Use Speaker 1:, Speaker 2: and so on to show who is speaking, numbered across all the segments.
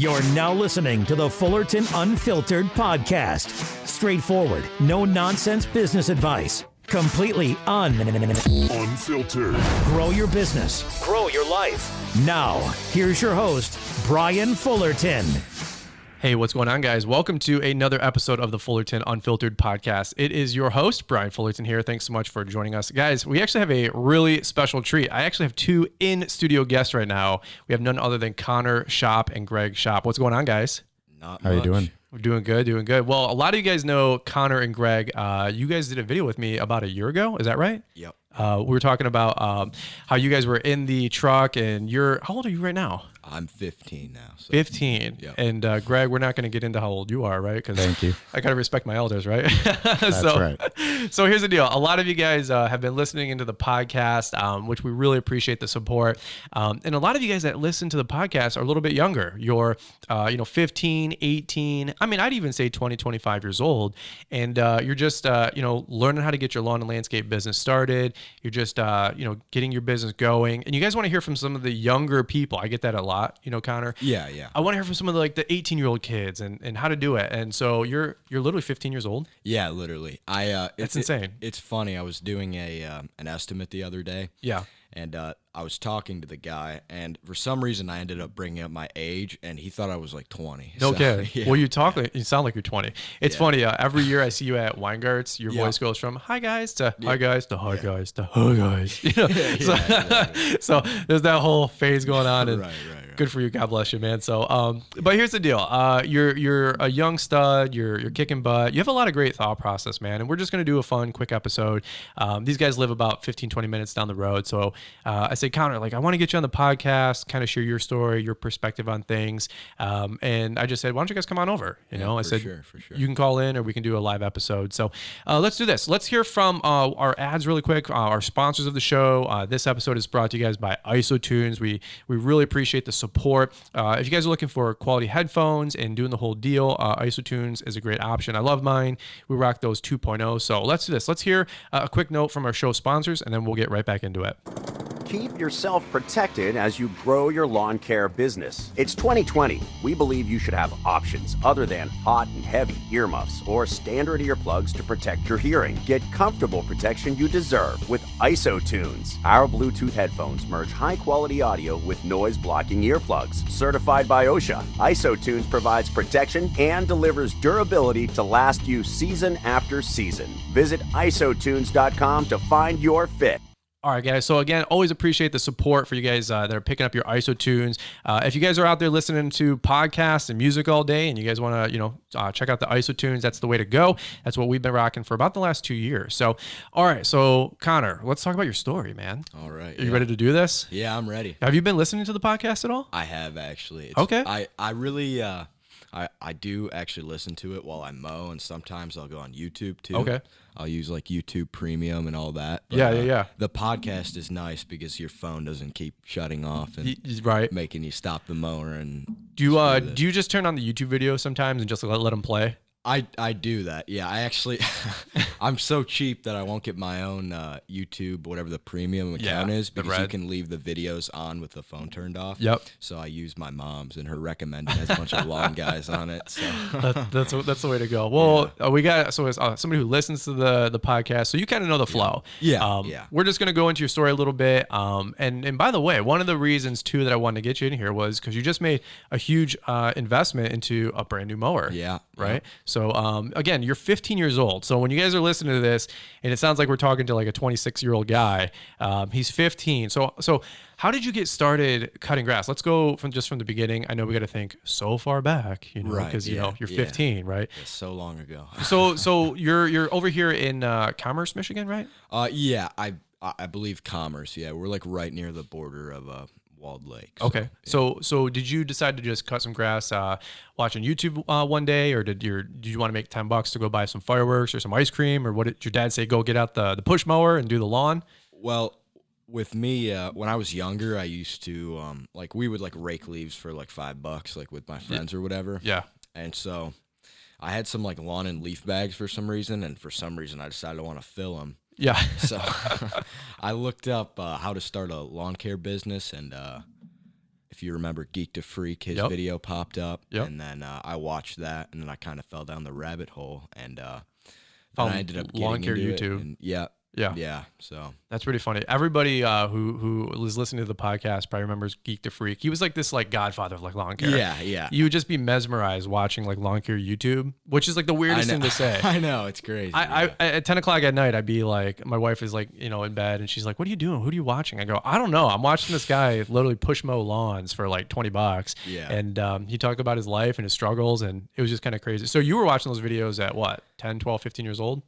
Speaker 1: You're now listening to the Fullerton Unfiltered podcast. Straightforward, no nonsense business advice. Completely unfiltered. Grow your business. Grow your life. Now, here's your host, Brian Fullerton.
Speaker 2: Hey, what's going on, guys? Welcome to another episode of the Fullerton Unfiltered podcast. It is your host, Brian Fullerton here. Thanks so much for joining us. Guys, we actually have a really special treat. I actually have two in-studio guests right now. We have none other than Connor Schop and Greg Schop. What's going on, guys?
Speaker 3: Not much. How are you doing?
Speaker 2: We're doing good, doing good. Well, a lot of you guys know Connor and Greg. You guys did a video with me about a year ago. Is that right?
Speaker 3: Yep.
Speaker 2: We were talking about how you guys were in the truck, and how old are you right now?
Speaker 3: I'm 15 now. So.
Speaker 2: 15.
Speaker 3: Yep.
Speaker 2: And Greg, we're not going to get into how old you are, right? Because
Speaker 3: thank you.
Speaker 2: I got to respect my elders, right?
Speaker 3: That's right.
Speaker 2: So here's the deal. A lot of you guys have been listening into the podcast, which we really appreciate the support. And a lot of you guys that listen to the podcast are a little bit younger. You're, 15, 18. I mean, I'd even say 20, 25 years old. And you're just, learning how to get your lawn and landscape business started. You're just, getting your business going. And you guys want to hear from some of the younger people. I get that a lot, Connor.
Speaker 3: Yeah.
Speaker 2: I want to hear from some of the 18-year-old kids and how to do it. And so you're literally 15 years old?
Speaker 3: Yeah, literally.
Speaker 2: It's insane.
Speaker 3: It's funny. I was doing an estimate the other day.
Speaker 2: Yeah.
Speaker 3: And I was talking to the guy, and for some reason I ended up bringing up my age, and he thought I was like 20.
Speaker 2: Okay.
Speaker 3: Yeah.
Speaker 2: Well, you sound like you're 20. It's funny. Every year I see you at Weingart's, your voice goes from hi guys to hi guys to hi guys to hi guys. So there's that whole phase going on, and
Speaker 3: right.
Speaker 2: Good for you. God bless you, man. So, but here's the deal. You're a young stud. You're kicking butt. You have a lot of great thought process, man. And we're just going to do a fun, quick episode. These guys live about 15, 20 minutes down the road. So I say, Connor, I want to get you on the podcast, kind of share your story, your perspective on things. And I just said, why don't you guys come on over? I said,
Speaker 3: for sure.
Speaker 2: You can call in or we can do a live episode. So let's do this. Let's hear from our ads really quick. Our sponsors of the show. This episode is brought to you guys by IsoTunes. We really appreciate the support. If you guys are looking for quality headphones and doing the whole deal, IsoTunes is a great option. I love mine. We rock those 2.0. So let's do this. Let's hear a quick note from our show sponsors, and then we'll get right back into it.
Speaker 4: Keep yourself protected as you grow your lawn care business. It's 2020. We believe you should have options other than hot and heavy earmuffs or standard earplugs to protect your hearing. Get comfortable protection you deserve with IsoTunes. Our Bluetooth headphones merge high-quality audio with noise-blocking earplugs. Certified by OSHA, IsoTunes provides protection and delivers durability to last you season after season. Visit isotunes.com to find your fit.
Speaker 2: All right, guys. So again, always appreciate the support for you guys that are picking up your IsoTunes. If you guys are out there listening to podcasts and music all day, and you guys want to, check out the IsoTunes, that's the way to go. That's what we've been rocking for about the last 2 years. So, all right. So, Connor, let's talk about your story, man.
Speaker 3: All right.
Speaker 2: Are you ready to do this?
Speaker 3: Yeah, I'm ready.
Speaker 2: Have you been listening to the podcast at all?
Speaker 3: I have actually.
Speaker 2: Okay.
Speaker 3: I really. I do actually listen to it while I mow, and sometimes I'll go on YouTube too.
Speaker 2: Okay.
Speaker 3: I'll use YouTube Premium and all that. But,
Speaker 2: yeah.
Speaker 3: The podcast is nice because your phone doesn't keep shutting off and making you stop the mower. And
Speaker 2: do you just turn on the YouTube video sometimes and just let them play?
Speaker 3: I do that. Yeah, I actually, I'm so cheap that I won't get my own YouTube, whatever the premium account is, because you can leave the videos on with the phone turned off.
Speaker 2: Yep.
Speaker 3: So I use my mom's, and her recommended has a bunch of lawn guys on it. So
Speaker 2: that's the way to go. Well, we got somebody who listens to the podcast, so you kind of know the flow.
Speaker 3: Yeah.
Speaker 2: We're just gonna go into your story a little bit. And by the way, one of the reasons too that I wanted to get you in here was because you just made a huge investment into a brand new mower.
Speaker 3: Yeah.
Speaker 2: Right. So, again, you're 15 years old. So when you guys are listening to this, and it sounds like we're talking to like a 26-year-old guy, he's 15. So how did you get started cutting grass? Let's go from the beginning. I know we got to think so far back, because you're 15, right?
Speaker 3: Yeah, so long ago.
Speaker 2: So you're over here in Commerce, Michigan, right?
Speaker 3: Yeah, I believe Commerce. Yeah, we're like right near the border of Walled Lake.
Speaker 2: Okay. So did you decide to just cut some grass watching YouTube one day, or did you want to make $10 to go buy some fireworks or some ice cream, or what did your dad say, go get out the push mower and do the lawn?
Speaker 3: Well, with me, when I was younger, I used to we would rake leaves for like $5 with my friends or whatever.
Speaker 2: Yeah.
Speaker 3: And so I had some lawn and leaf bags for some reason, and for some reason I decided I want to fill them.
Speaker 2: Yeah.
Speaker 3: So I looked up how to start a lawn care business, and if you remember Geek to Freak, his video popped up, and then I watched that, and then I kind of fell down the rabbit hole, and I ended up getting
Speaker 2: lawn care
Speaker 3: into
Speaker 2: YouTube.
Speaker 3: it. And yeah. So
Speaker 2: that's pretty funny. Everybody who was listening to the podcast probably remembers Geek to Freak. He was like this like godfather of like lawn care.
Speaker 3: Yeah.
Speaker 2: You would just be mesmerized watching like lawn care YouTube, which is like the weirdest thing to say.
Speaker 3: I know, it's crazy.
Speaker 2: I at 10 o'clock at night, I'd be like, my wife is like, in bed, and she's like, "What are you doing? Who are you watching?" I go, "I don't know. I'm watching this guy literally push mow lawns for like $20."
Speaker 3: Yeah.
Speaker 2: And he talked about his life and his struggles, and it was just kind of crazy. So you were watching those videos at what, 10, 12, 15 years old?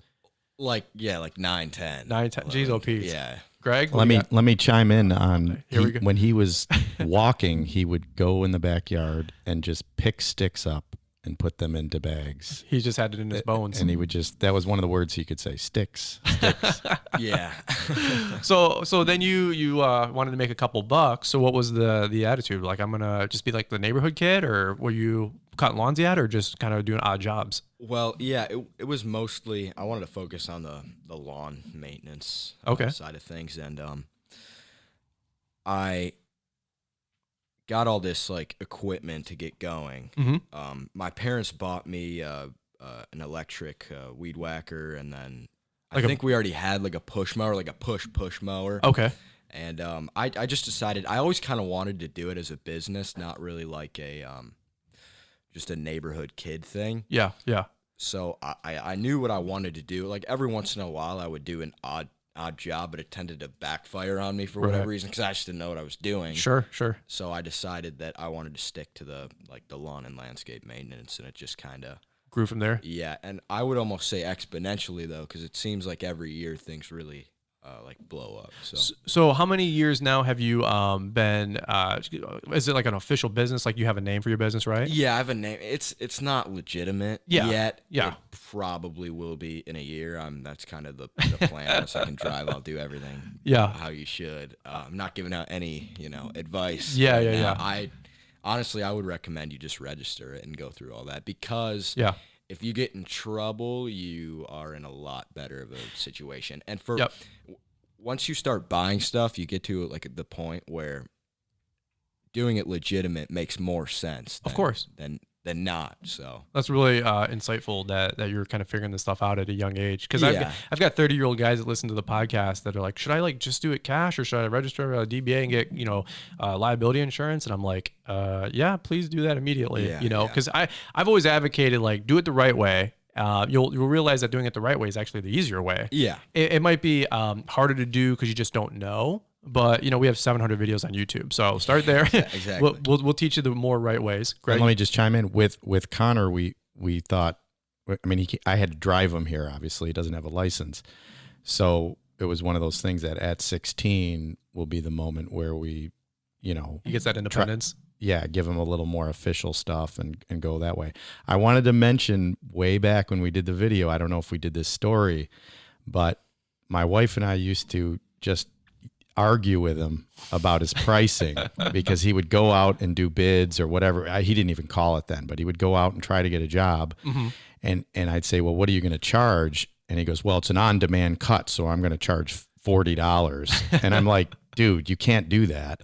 Speaker 3: Like 9, 10.
Speaker 2: 9, 10. Jeez, oh, Pete.
Speaker 3: Yeah.
Speaker 2: Greg?
Speaker 5: Let me chime in on
Speaker 2: go.
Speaker 5: when he was walking, he would go in the backyard and just pick sticks up and put them into bags.
Speaker 2: He just had it in his bones.
Speaker 5: And he would that was one of the words he could say, sticks.
Speaker 3: Yeah.
Speaker 2: So then you wanted to make a couple bucks. So what was the attitude? Like, I'm going to just be like the neighborhood kid, or were you cutting lawns yet, or just kind of doing odd jobs?
Speaker 3: Well, yeah, it was mostly, I wanted to focus on the lawn maintenance side of things. And I got all this like equipment to get going.
Speaker 2: Mm-hmm.
Speaker 3: My parents bought me an electric weed whacker, and then
Speaker 2: Like
Speaker 3: I think we already had like a push mower, like a push mower.
Speaker 2: Okay.
Speaker 3: And I just decided I always kind of wanted to do it as a business, not really like a just a neighborhood kid thing.
Speaker 2: Yeah.
Speaker 3: So I knew what I wanted to do. Like every once in a while, I would do an odd job, but it tended to backfire on me for whatever reason, because I just didn't know what I was doing.
Speaker 2: Sure.
Speaker 3: So I decided that I wanted to stick to the lawn and landscape maintenance, and it just kind of
Speaker 2: grew from there.
Speaker 3: Yeah, and I would almost say exponentially though, because it seems like every year things really like blow up.
Speaker 2: So how many years now have you been? Is it like an official business? Like you have a name for your business, right?
Speaker 3: Yeah, I have a name. It's not legitimate yet.
Speaker 2: Yeah.
Speaker 3: It probably will be in a year. That's kind of the plan. Once I can drive, I'll do everything how you should. I'm not giving out any advice.
Speaker 2: Yeah.
Speaker 3: I honestly, I would recommend you just register it and go through all that, because if you get in trouble, you are in a lot better of a situation. And once you start buying stuff, you get to like the point where doing it legitimate makes more sense.
Speaker 2: Of course.
Speaker 3: Than not. So
Speaker 2: that's really insightful that you're kind of figuring this stuff out at a young age. Because I've got 30-year-old guys that listen to the podcast that are like, should I like just do it cash, or should I register a DBA and get liability insurance? And I'm like, yeah, please do that immediately. Because I've always advocated like do it the right way. You'll realize that doing it the right way is actually the easier way.
Speaker 3: Yeah,
Speaker 2: it might be harder to do because you just don't know. But we have 700 videos on YouTube, so start there.
Speaker 3: Yeah, exactly.
Speaker 2: We'll teach you the more right ways. Greg?
Speaker 5: Let me just chime in with Connor. We thought, I mean, I had to drive him here. Obviously, he doesn't have a license, so it was one of those things that at 16 will be the moment where we, he
Speaker 2: gets that independence.
Speaker 5: Give him a little more official stuff and go that way. I wanted to mention way back when we did the video. I don't know if we did this story, but my wife and I used to just argue with him about his pricing because he would go out and do bids or whatever. He didn't even call it then, but he would go out and try to get a job.
Speaker 2: Mm-hmm.
Speaker 5: And I'd say, well, what are you going to charge? And he goes, well, it's an on-demand cut, so I'm going to charge $40. And I'm like, dude, you can't do that.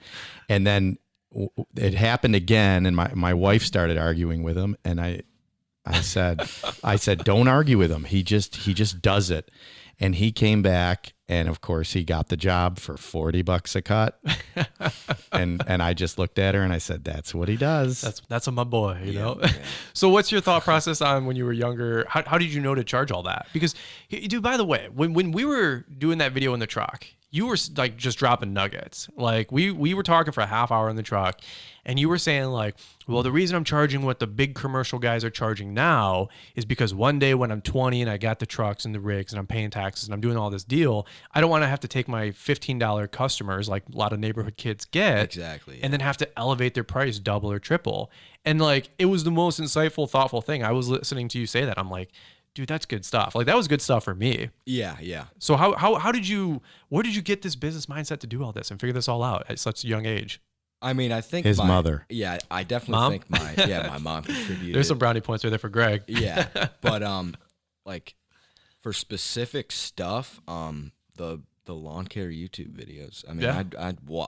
Speaker 5: And then it happened again, and my wife started arguing with him, and I said, don't argue with him. He just does it. And he came back, and of course he got the job for $40 a cut. and I just looked at her and I said, that's what he does.
Speaker 2: That's my boy, you know? Yeah. So what's your thought process on when you were younger? How did you know to charge all that? Because dude, by the way, when we were doing that video in the truck, you were like just dropping nuggets. Like we were talking for a half hour in the truck, and you were saying like, well, the reason I'm charging what the big commercial guys are charging now is because one day when I'm 20 and I got the trucks and the rigs and I'm paying taxes and I'm doing all this deal, I don't want to have to take my $15 customers like a lot of neighborhood kids get.
Speaker 3: Exactly. Yeah.
Speaker 2: And then have to elevate their price double or triple. And like, it was the most insightful, thoughtful thing. I was listening to you say that. I'm like, dude, that's good stuff. Like that was good stuff for me.
Speaker 3: Yeah.
Speaker 2: So where did you get this business mindset to do all this and figure this all out at such a young age?
Speaker 3: I mean, I think
Speaker 5: his mother.
Speaker 3: Yeah, I definitely think my mom contributed.
Speaker 2: There's some brownie points right there for Greg.
Speaker 3: Yeah, but like for specific stuff, the the lawn care YouTube videos. I mean,
Speaker 2: Yeah.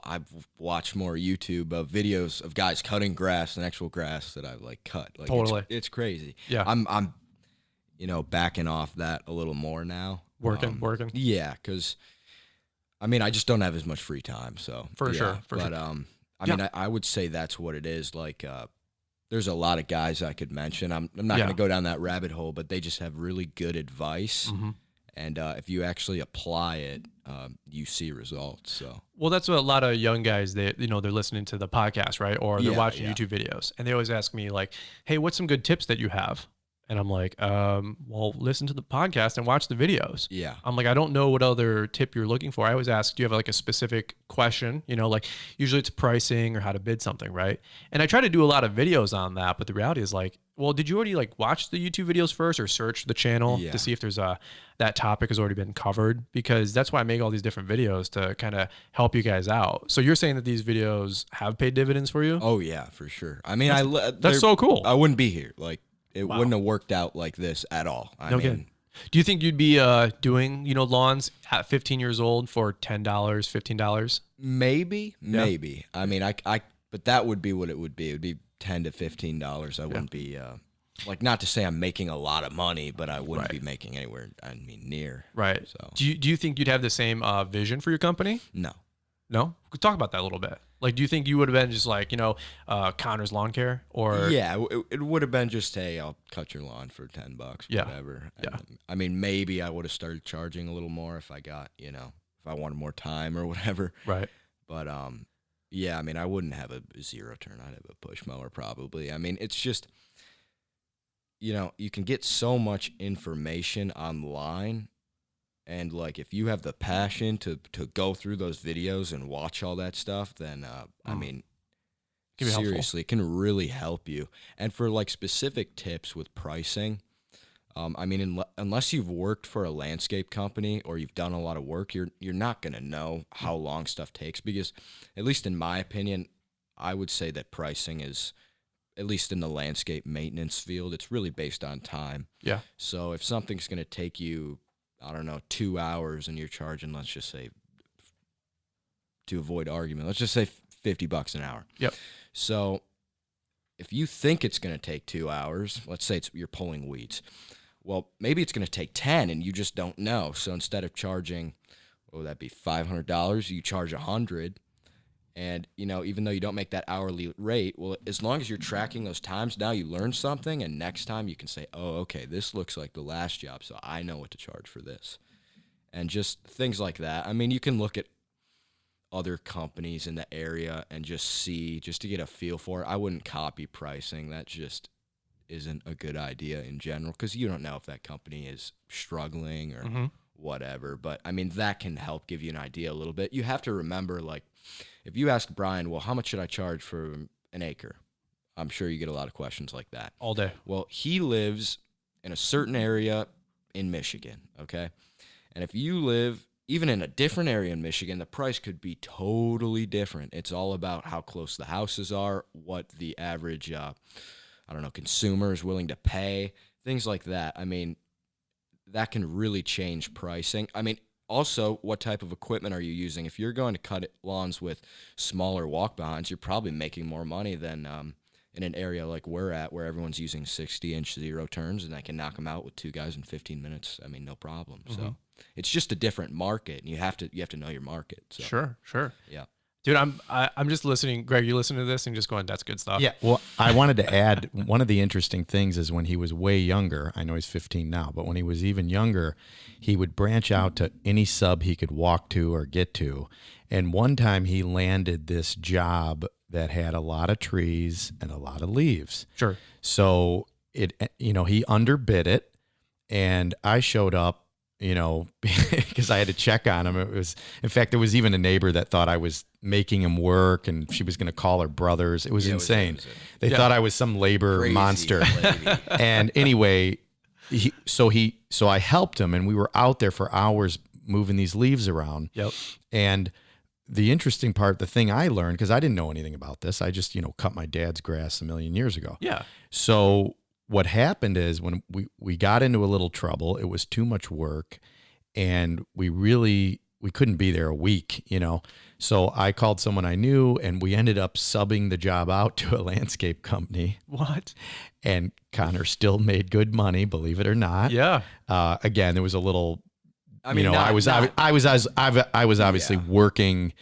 Speaker 3: I've watched more YouTube videos of guys cutting grass than actual grass that I've like cut. Like
Speaker 2: Totally.
Speaker 3: it's crazy.
Speaker 2: Yeah.
Speaker 3: I'm backing off that a little more now.
Speaker 2: Working.
Speaker 3: Yeah, because I mean, I just don't have as much free time. So
Speaker 2: For sure.
Speaker 3: I mean, I would say that's what it is. Like, there's a lot of guys I could mention. I'm not going to go down that rabbit hole, but they just have really good advice.
Speaker 2: Mm-hmm.
Speaker 3: And if you actually apply it, you see results. So,
Speaker 2: well, that's what a lot of young guys, they're listening to the podcast, right? Or they're watching YouTube videos, and they always ask me like, "Hey, what's some good tips that you have?" And I'm like, well, listen to the podcast and watch the videos.
Speaker 3: Yeah.
Speaker 2: I'm like, I don't know what other tip you're looking for. I always ask, do you have like a specific question? Like usually it's pricing or how to bid something, right? And I try to do a lot of videos on that, but the reality is like, well, did you already like watch the YouTube videos first or search the channel to see if there's that topic has already been covered? Because that's why I make all these different videos to kind of help you guys out. So you're saying that these videos have paid dividends for you?
Speaker 3: Oh yeah, for sure. I mean,
Speaker 2: that's so cool.
Speaker 3: I wouldn't be here. Like, it wouldn't have worked out like this at all. I mean,
Speaker 2: do you think you'd be doing, lawns at 15 years old for $10, $15?
Speaker 3: Maybe. I mean, but that would be what it would be. It would be $10 to $15. I wouldn't be like, not to say I'm making a lot of money, but I wouldn't be making anywhere, near.
Speaker 2: Right.
Speaker 3: So,
Speaker 2: do you think you'd have the same vision for your company?
Speaker 3: No.
Speaker 2: We could talk about that a little bit. Like, do you think you would have been just like, Connor's Lawn Care, or?
Speaker 3: Yeah, it would have been just, hey, I'll cut your lawn for $10, whatever.
Speaker 2: Yeah.
Speaker 3: I mean, maybe I would have started charging a little more if I got, if I wanted more time or whatever.
Speaker 2: Right.
Speaker 3: But yeah, I mean, I wouldn't have a zero turn. I'd have a push mower probably. I mean, it's just, you can get so much information online. And, like, if you have the passion to go through those videos and watch all that stuff, then, I mean, seriously, it can really help you. And for, like, specific tips with pricing, I mean, unless you've worked for a landscape company or you've done a lot of work, you're not going to know how long stuff takes. Because, at least in my opinion, I would say that pricing is, at least in the landscape maintenance field, it's really based on time.
Speaker 2: Yeah.
Speaker 3: So if something's going to take you, I don't know, 2 hours and you're charging, let's just say, to avoid argument, let's just say $50 an hour.
Speaker 2: Yep.
Speaker 3: So if you think it's going to take 2 hours, let's say you're pulling weeds. Well, maybe it's going to take 10 and you just don't know. So instead of charging, what would that be, $500, you charge $100. And, even though you don't make that hourly rate, well, as long as you're tracking those times, now you learn something, and next time you can say, oh, okay, this looks like the last job, so I know what to charge for this. And just things like that. I mean, you can look at other companies in the area and just to get a feel for it. I wouldn't copy pricing. That just isn't a good idea in general, because you don't know if that company is struggling or whatever. But, I mean, that can help give you an idea a little bit. You have to remember, like, if you ask Brian, well, how much should I charge for an acre? I'm sure you get a lot of questions like that.
Speaker 2: All day.
Speaker 3: Well, he lives in a certain area in Michigan, okay? And if you live even in a different area in Michigan, the price could be totally different. It's all about how close the houses are, what the average, consumer is willing to pay, things like that. I mean, that can really change pricing. I mean, also, what type of equipment are you using? If you're going to cut lawns with smaller walk-behinds, you're probably making more money than in an area like we're at, where everyone's using 60-inch zero turns, and I can knock them out with 2 guys in 15 minutes. I mean, no problem. So it's just a different market, and you have to know your market. So.
Speaker 2: Sure.
Speaker 3: Yeah.
Speaker 2: Dude, I'm just listening. Greg, you listening to this and just going, that's good stuff.
Speaker 5: Yeah. Well, I wanted to add, one of the interesting things is when he was way younger, I know he's 15 now, but when he was even younger, he would branch out to any sub he could walk to or get to. And one time he landed this job that had a lot of trees and a lot of leaves.
Speaker 2: Sure.
Speaker 5: So he underbid it, and I showed up, because I had to check on him. In fact, there was even a neighbor that thought I was making him work, and she was going to call her brothers. It was insane. They thought I was some labor
Speaker 3: Crazy
Speaker 5: monster.
Speaker 3: lady.
Speaker 5: And anyway, so I helped him, and we were out there for hours moving these leaves around.
Speaker 2: Yep.
Speaker 5: And the interesting part, the thing I learned, because I didn't know anything about this, I just, cut my dad's grass a million years ago.
Speaker 2: Yeah.
Speaker 5: So what happened is when we got into a little trouble, it was too much work, and we we couldn't be there a week, So I called someone I knew, and we ended up subbing the job out to a landscape company.
Speaker 2: What?
Speaker 5: And Connor still made good money, believe it or not.
Speaker 2: Yeah.
Speaker 5: Again, there was a little,
Speaker 3: I mean,
Speaker 5: I was obviously working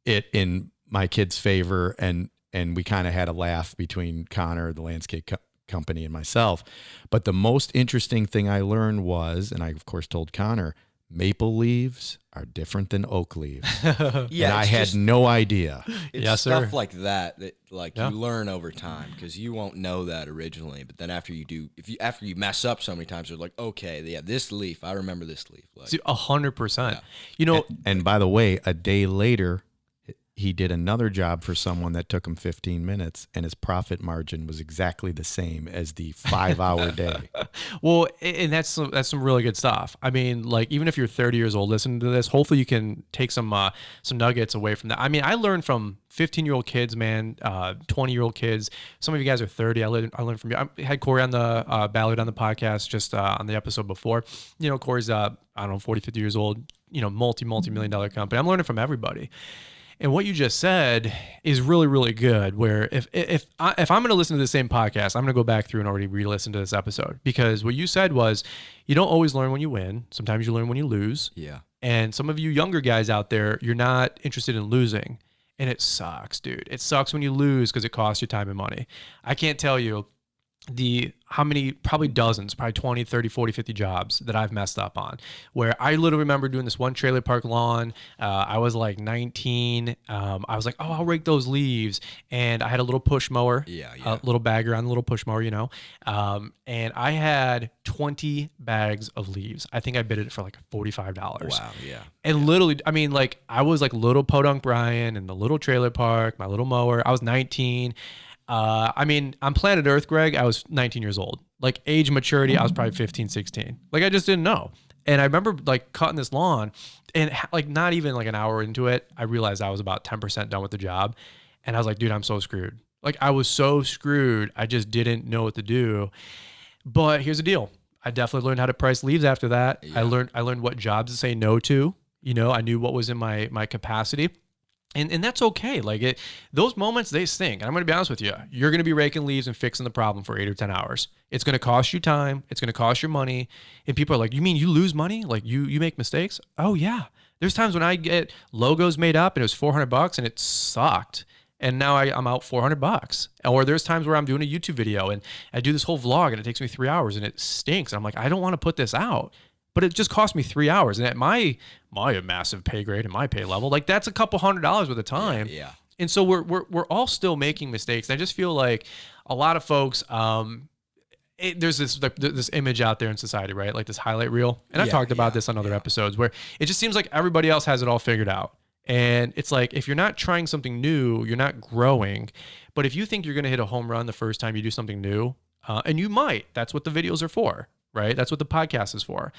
Speaker 5: it in my kid's favor, and we kind of had a laugh between Connor, the landscape company, and myself. But the most interesting thing I learned was, and I of course told Connor, maple leaves are different than oak leaves. And I had no idea.
Speaker 3: It's stuff like that you learn over time, because you won't know that originally. But then after you mess up so many times, you're like, okay, this leaf, I remember this leaf. Like
Speaker 2: 100%.
Speaker 5: And by the way, a day later, he did another job for someone that took him 15 minutes, and his profit margin was exactly the same as the 5-hour day.
Speaker 2: Well, and that's some really good stuff. I mean, like, even if you're 30 years old listening to this, hopefully you can take some nuggets away from that. I mean, I learned from 15-year-old kids, man, 20-year-old kids. Some of you guys are 30. I learned from you. I had Corey on the Ballard on the podcast just on the episode before. Corey's 40, 50 years old. Multi-million-dollar company. I'm learning from everybody. And what you just said is really, really good. Where if I'm going to listen to the same podcast, I'm going to go back through and already re-listen to this episode, because what you said was, you don't always learn when you win. Sometimes you learn when you lose.
Speaker 3: Yeah.
Speaker 2: And some of you younger guys out there, you're not interested in losing, and it sucks, dude. It sucks when you lose, because it costs you time and money. I can't tell you how many, probably dozens, probably 20, 30, 40, 50 jobs that I've messed up on, where I literally remember doing this one trailer park lawn. I was like 19. I was like, oh, I'll rake those leaves. And I had a little push mower, a little bagger on the little push mower, and I had 20 bags of leaves. I think I bid it for like $45.
Speaker 3: Wow. Yeah.
Speaker 2: And literally, I mean, like, I was like little Podunk Brian in the little trailer park, my little mower. I was 19. I mean, on planet Earth, Greg, I was 19 years old. Like, age maturity, I was probably 15, 16. Like, I just didn't know. And I remember like cutting this lawn, and like not even like an hour into it, I realized I was about 10% done with the job. And I was like, dude, I'm so screwed. Like, I was so screwed. I just didn't know what to do. But here's the deal. I definitely learned how to price leaves after that. Yeah. I learned what jobs to say no to. I knew what was in my capacity. And that's okay. Like, those moments, they stink. And I'm going to be honest with you. You're going to be raking leaves and fixing the problem for 8 or 10 hours. It's going to cost you time. It's going to cost you money. And people are like, you mean you lose money? Like, you make mistakes? Oh yeah. There's times when I get logos made up and it was $400 and it sucked. And now I'm out $400. Or there's times where I'm doing a YouTube video and I do this whole vlog and it takes me 3 hours and it stinks. And I'm like, I don't want to put this out. But it just cost me 3 hours. And at my massive pay grade and my pay level, like, that's a couple $100 worth of time.
Speaker 3: Yeah.
Speaker 2: And so we're all still making mistakes. I just feel like a lot of folks, there's this image out there in society, right? Like this highlight reel. And I've talked about this on other episodes, where it just seems like everybody else has it all figured out. And it's like, if you're not trying something new, you're not growing. But if you think you're going to hit a home run the first time you do something new, and you might, that's what the videos are for, right? That's what the podcast is for.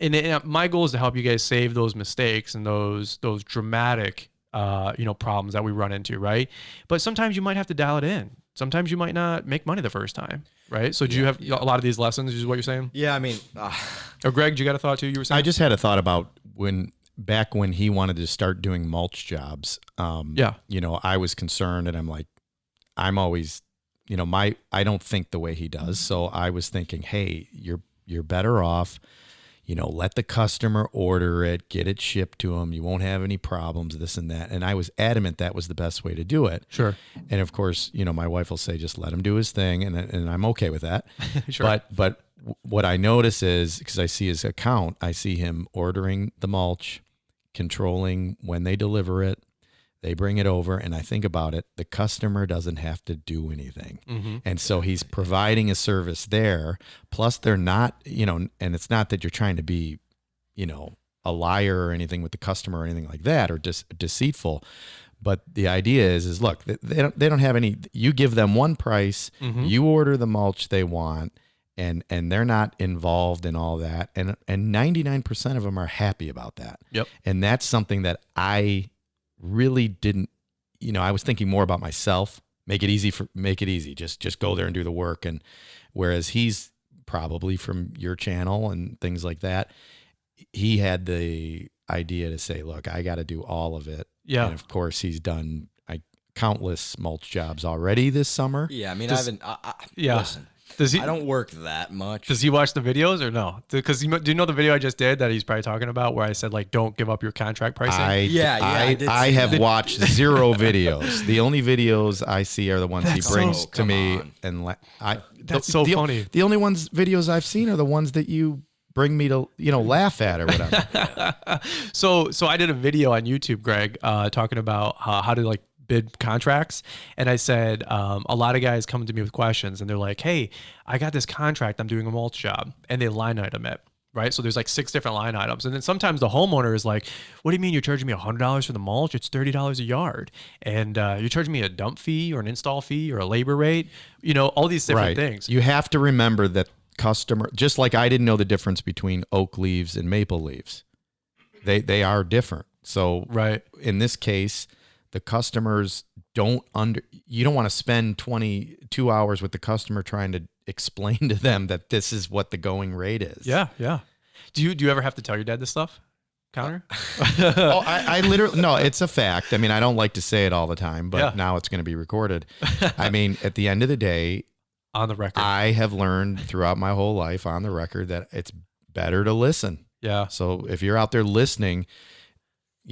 Speaker 2: And my goal is to help you guys save those mistakes and those dramatic, problems that we run into, right? But sometimes you might have to dial it in. Sometimes you might not make money the first time, right? So do you have a lot of these lessons, is what you're saying?
Speaker 3: Yeah, I mean...
Speaker 2: Oh, Greg, you got a thought too, you were saying?
Speaker 5: I just had a thought about back when he wanted to start doing mulch jobs. I was concerned, and I'm like, I'm always, I don't think the way he does. So I was thinking, hey, you're better off, let the customer order it, get it shipped to them. You won't have any problems, this and that. And I was adamant that was the best way to do it.
Speaker 2: Sure.
Speaker 5: And of course, my wife will say, just let him do his thing. And I'm okay with that.
Speaker 2: Sure.
Speaker 5: But what I notice is, because I see his account, I see him ordering the mulch, controlling when they deliver it. They bring it over, and I think about it, the customer doesn't have to do anything. Mm-hmm. And so he's providing a service there. Plus they're not, and it's not that you're trying to be, a liar or anything with the customer or anything like that, or just deceitful. But the idea is look, they don't have any, you give them one price, mm-hmm. you order the mulch they want, and they're not involved in all that. And 99% of them are happy about that.
Speaker 2: Yep.
Speaker 5: And that's something that I really didn't, I was thinking more about myself. Make it easy. Just go there and do the work. And whereas he's probably from your channel and things like that, he had the idea to say, look, I got to do all of it.
Speaker 2: Yeah.
Speaker 5: And of course, he's done countless mulch jobs already this summer.
Speaker 3: Yeah, I mean, listen, I don't work that much.
Speaker 2: Does he watch the videos or no? Because do you know the video I just did that he's probably talking about where I said, like, don't give up your contract pricing?
Speaker 5: I have watched 0 videos. The only videos I see are the ones he brings to me. And
Speaker 2: that's so funny.
Speaker 5: The only videos I've seen are the ones that you bring me to, laugh at or whatever.
Speaker 2: So I did a video on YouTube, Greg, talking about how to like bid contracts. And I said, a lot of guys come to me with questions and they're like, hey, I got this contract, I'm doing a mulch job, and they line item it. Right. So there's like 6 different line items. And then sometimes the homeowner is like, what do you mean you're charging me $100 for the mulch? It's $30 a yard. And you're charging me a dump fee or an install fee or a labor rate, all these different things.
Speaker 5: You have to remember that just like I didn't know the difference between oak leaves and maple leaves. They are different. So in this case, the customers you don't want to spend 22 hours with the customer trying to explain to them that this is what the going rate is.
Speaker 2: Yeah. Yeah. Do you ever have to tell your dad this stuff, Connor?
Speaker 5: I literally, no, it's a fact. I mean, I don't like to say it all the time, but now it's going to be recorded. I mean, at the end of the day,
Speaker 2: on the record,
Speaker 5: I have learned throughout my whole life on the record that it's better to listen.
Speaker 2: Yeah.
Speaker 5: So if you're out there listening,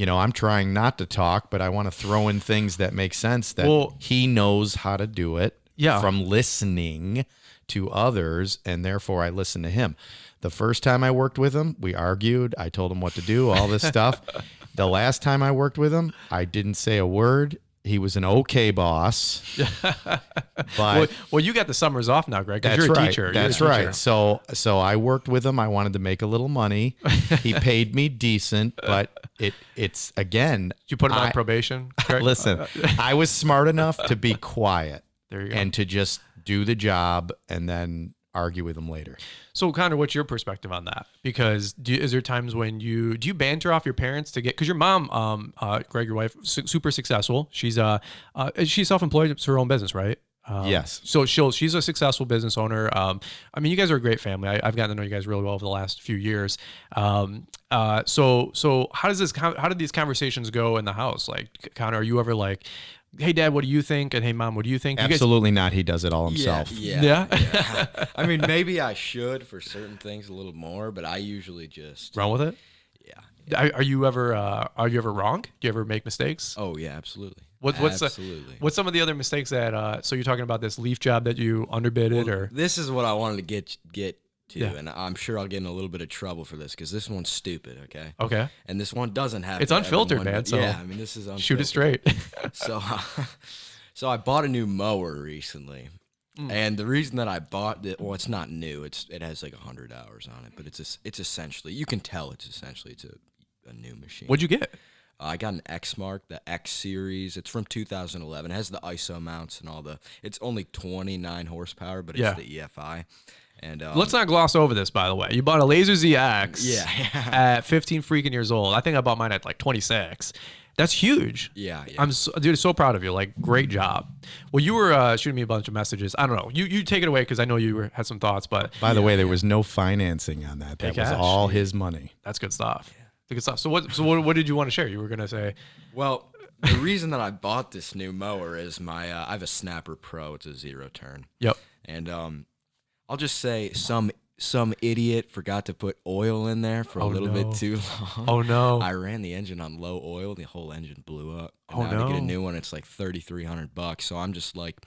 Speaker 5: I'm trying not to talk, but I want to throw in things that make sense that he knows how to do it from listening to others, and therefore I listen to him. The first time I worked with him, we argued. I told him what to do, all this stuff. The last time I worked with him, I didn't say a word. He was an okay boss. But
Speaker 2: well, you got the summers off now, Greg, because
Speaker 5: that's
Speaker 2: you're a
Speaker 5: right.
Speaker 2: teacher.
Speaker 5: That's right. So I worked with him. I wanted to make a little money. He paid me decent, but it's again.
Speaker 2: Did you put him on probation, Greg?
Speaker 5: Listen, I was smart enough to be quiet
Speaker 2: there you go.
Speaker 5: And to just do the job and then argue with him later.
Speaker 2: So, Connor, what's your perspective on that? Because is there times when do you banter off your parents to get? Because your mom, Greg, your wife, super successful. She's self-employed. It's her own business, right?
Speaker 5: Yes.
Speaker 2: So she's a successful business owner. I mean, you guys are a great family. I've gotten to know you guys really well over the last few years. So how did these conversations go in the house? Like, Connor, are you ever like, hey, Dad, what do you think? And hey, Mom, what do you think?
Speaker 5: Absolutely not. He does it all himself.
Speaker 2: Yeah.
Speaker 3: I mean, maybe I should for certain things a little more, but I usually just
Speaker 2: run with it.
Speaker 3: Yeah.
Speaker 2: Are you ever wrong? Do you ever make mistakes?
Speaker 3: Oh yeah, absolutely.
Speaker 2: Absolutely. What's some of the other mistakes that? So you're talking about this leaf job that you underbidded, or
Speaker 3: this is what I wanted to get to,
Speaker 2: Yeah.
Speaker 3: and I'm sure I'll get in a little bit of trouble for this because this one's stupid. Okay.
Speaker 2: Okay.
Speaker 3: And this one doesn't have.
Speaker 2: It's unfiltered, man. So
Speaker 3: yeah, I mean, this is unfiltered.
Speaker 2: Shoot it straight.
Speaker 3: So I bought a new mower recently. And the reason that I bought it, well, it's not new. It has like 100 hours on it, but it's essentially, you can tell it's a new machine.
Speaker 2: What'd you get?
Speaker 3: I got an X Mark, the X series. It's from 2011. It has the ISO mounts and all it's only 29 horsepower, but it's the EFI. And
Speaker 2: let's not gloss over this, by the way. You bought a Laser ZX at 15 freaking years old. I think I bought mine at like 26. That's huge.
Speaker 3: Yeah.
Speaker 2: I'm so proud of you. Like, great job. Well, you were shooting me a bunch of messages. I don't know. You take it away because I know you had some thoughts. But
Speaker 5: by the way, there was no financing on that. That was all his money.
Speaker 2: That's good stuff. Good stuff. So what did you want to share? You were gonna say.
Speaker 3: Well, the reason that I bought this new mower is I have a Snapper Pro. It's a 0-turn.
Speaker 2: Yep.
Speaker 3: And I'll just say some idiot forgot to put oil in there for a little bit too long.
Speaker 2: Oh no!
Speaker 3: I ran the engine on low oil. The whole engine blew up. And
Speaker 2: now
Speaker 3: to get a new one, it's like $3,300. So I'm just like,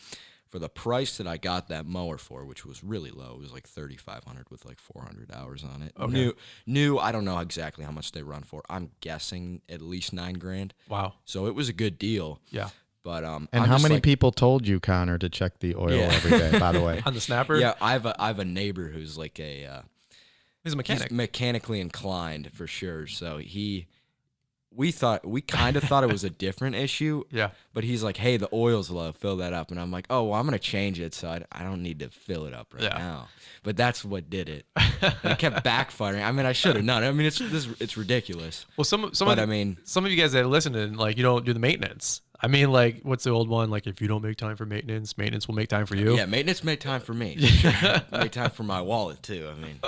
Speaker 3: for the price that I got that mower for, which was really low, it was like $3,500 with like 400 hours on it.
Speaker 2: Okay.
Speaker 3: New. I don't know exactly how much they run for. I'm guessing at least $9,000.
Speaker 2: Wow.
Speaker 3: So it was a good deal.
Speaker 2: Yeah.
Speaker 3: But
Speaker 5: and how many people told you, Connor, to check the oil every day? By the way,
Speaker 2: on the Snapper.
Speaker 3: Yeah, I have a neighbor who's like he's
Speaker 2: a mechanic.
Speaker 3: He's mechanically inclined for sure. So we kind of thought it was a different issue.
Speaker 2: Yeah.
Speaker 3: But he's like, hey, the oil's low, fill that up. And I'm like, oh, well, I'm gonna change it, so I don't need to fill it up right now. But that's what did it. And it kept backfiring. I mean, I should have known. I mean, it's ridiculous.
Speaker 2: Well, some of you guys that listen to, like, you don't do the maintenance. I mean, like, what's the old one? Like, if you don't make time for maintenance, maintenance will make time for you.
Speaker 3: Yeah, maintenance made time for me. For sure. Made time for my wallet too. I mean,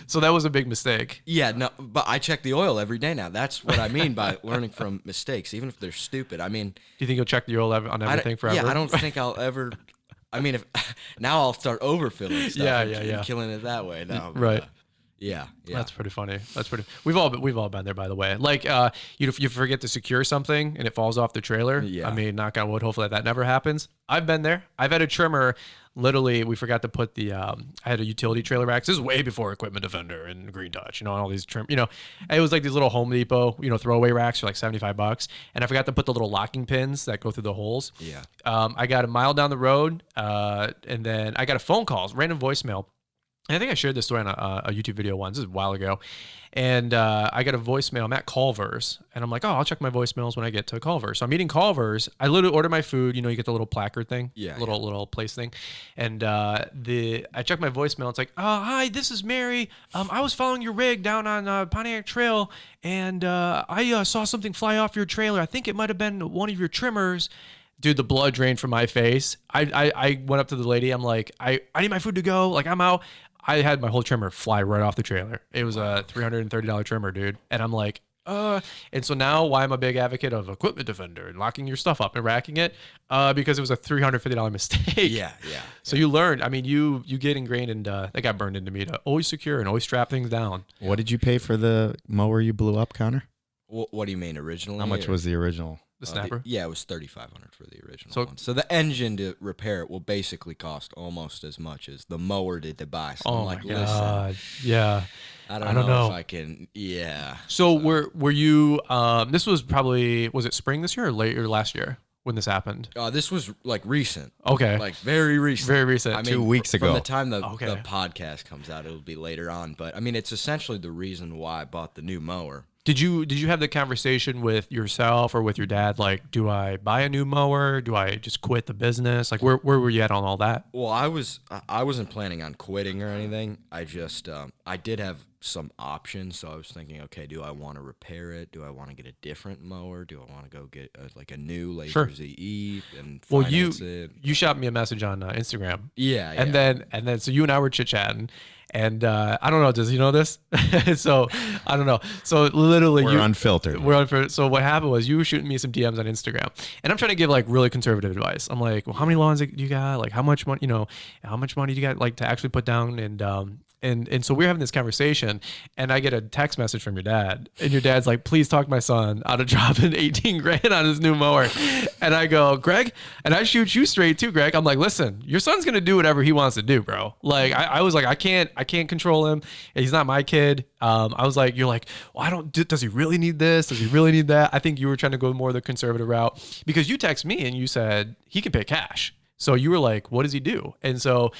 Speaker 2: So that was a big mistake.
Speaker 3: Yeah, no, but I check the oil every day now. That's what I mean by learning from mistakes, even if they're stupid. I mean,
Speaker 2: do you think you'll check the oil on everything forever?
Speaker 3: Yeah, I don't think I'll ever. I mean, if now I'll start overfilling stuff. And killing it that way. No,
Speaker 2: right.
Speaker 3: Yeah.
Speaker 2: That's pretty funny. We've all been there, by the way. Like, you forget to secure something and it falls off the trailer.
Speaker 3: Yeah.
Speaker 2: I mean, knock on wood, hopefully that never happens. I've been there. I've had a trimmer. Literally, we forgot to put the. I had a utility trailer rack. This is way before Equipment Defender and Green Touch, and all these trim. It was like these little Home Depot, throwaway racks for like $75, and I forgot to put the little locking pins that go through the holes.
Speaker 3: Yeah.
Speaker 2: I got a mile down the road, and then I got a phone call, random voicemail. And I think I shared this story on a YouTube video once. This is a while ago. And I got a voicemail. I'm at Culver's. And I'm like, I'll check my voicemails when I get to Culver's. So I'm eating Culver's. I literally order my food. You get the little placard thing.
Speaker 3: Yeah.
Speaker 2: Little place thing. And I check my voicemail. It's like, hi, this is Mary. I was following your rig down on Pontiac Trail. And I saw something fly off your trailer. I think it might have been one of your trimmers. Dude, the blood drained from my face. I went up to the lady. I'm like, I need my food to go. Like, I'm out. I had my whole trimmer fly right off the trailer. It was a $330 trimmer, dude. And I'm like, and so now why I'm a big advocate of Equipment Defender and locking your stuff up and racking it, because it was a $350 mistake.
Speaker 3: Yeah.
Speaker 2: So you learned. I mean, you get ingrained, and that got burned into me to always secure and always strap things down.
Speaker 5: What did you pay for the mower you blew up, Connor?
Speaker 3: What do you mean originally?
Speaker 5: How much was the original?
Speaker 2: The snapper?
Speaker 3: It was $3,500 for the original one. So the engine to repair it will basically cost almost as much as the mower did to buy. So I'm like,
Speaker 2: God. Yeah.
Speaker 3: I don't know if I can. Yeah.
Speaker 2: So were you? This was it spring this year or late or last year when this happened?
Speaker 3: This was like recent.
Speaker 2: Okay.
Speaker 3: Like very recent.
Speaker 2: Very recent.
Speaker 3: I mean,
Speaker 5: 2 weeks ago.
Speaker 3: From the time the podcast comes out, it'll be later on. But I mean, it's essentially the reason why I bought the new mower.
Speaker 2: Did you have the conversation with yourself or with your dad? Like, do I buy a new mower? Do I just quit the business? Like, where were you at on all that?
Speaker 3: Well, I wasn't planning on quitting or anything. I just I did have some options, so I was thinking, okay, do I want to repair it? Do I want to get a different mower? Do I want to go get a new Laser ZE and finance it?
Speaker 2: You shot me a message on Instagram.
Speaker 3: Yeah.
Speaker 2: And then so you and I were chit chatting. And I don't know, does he know this? So I don't know. So literally,
Speaker 5: we're unfiltered.
Speaker 2: So what happened was you were shooting me some DMs on Instagram, and I'm trying to give like really conservative advice. I'm like, well, how many lawns do you got? Like, how much money? How much money do you got like to actually put down? And so we're having this conversation, and I get a text message from your dad, and your dad's like, please talk my son out of dropping 18 grand on his new mower. And I go, Greg, and I shoot you straight too, Greg. I'm like, listen, your son's going to do whatever he wants to do, bro. Like, I was like, I can't control him. He's not my kid. I was like, you're like, well, does he really need this? Does he really need that? I think you were trying to go more the conservative route, because you text me and you said he can pay cash. So you were like, what does he do? And so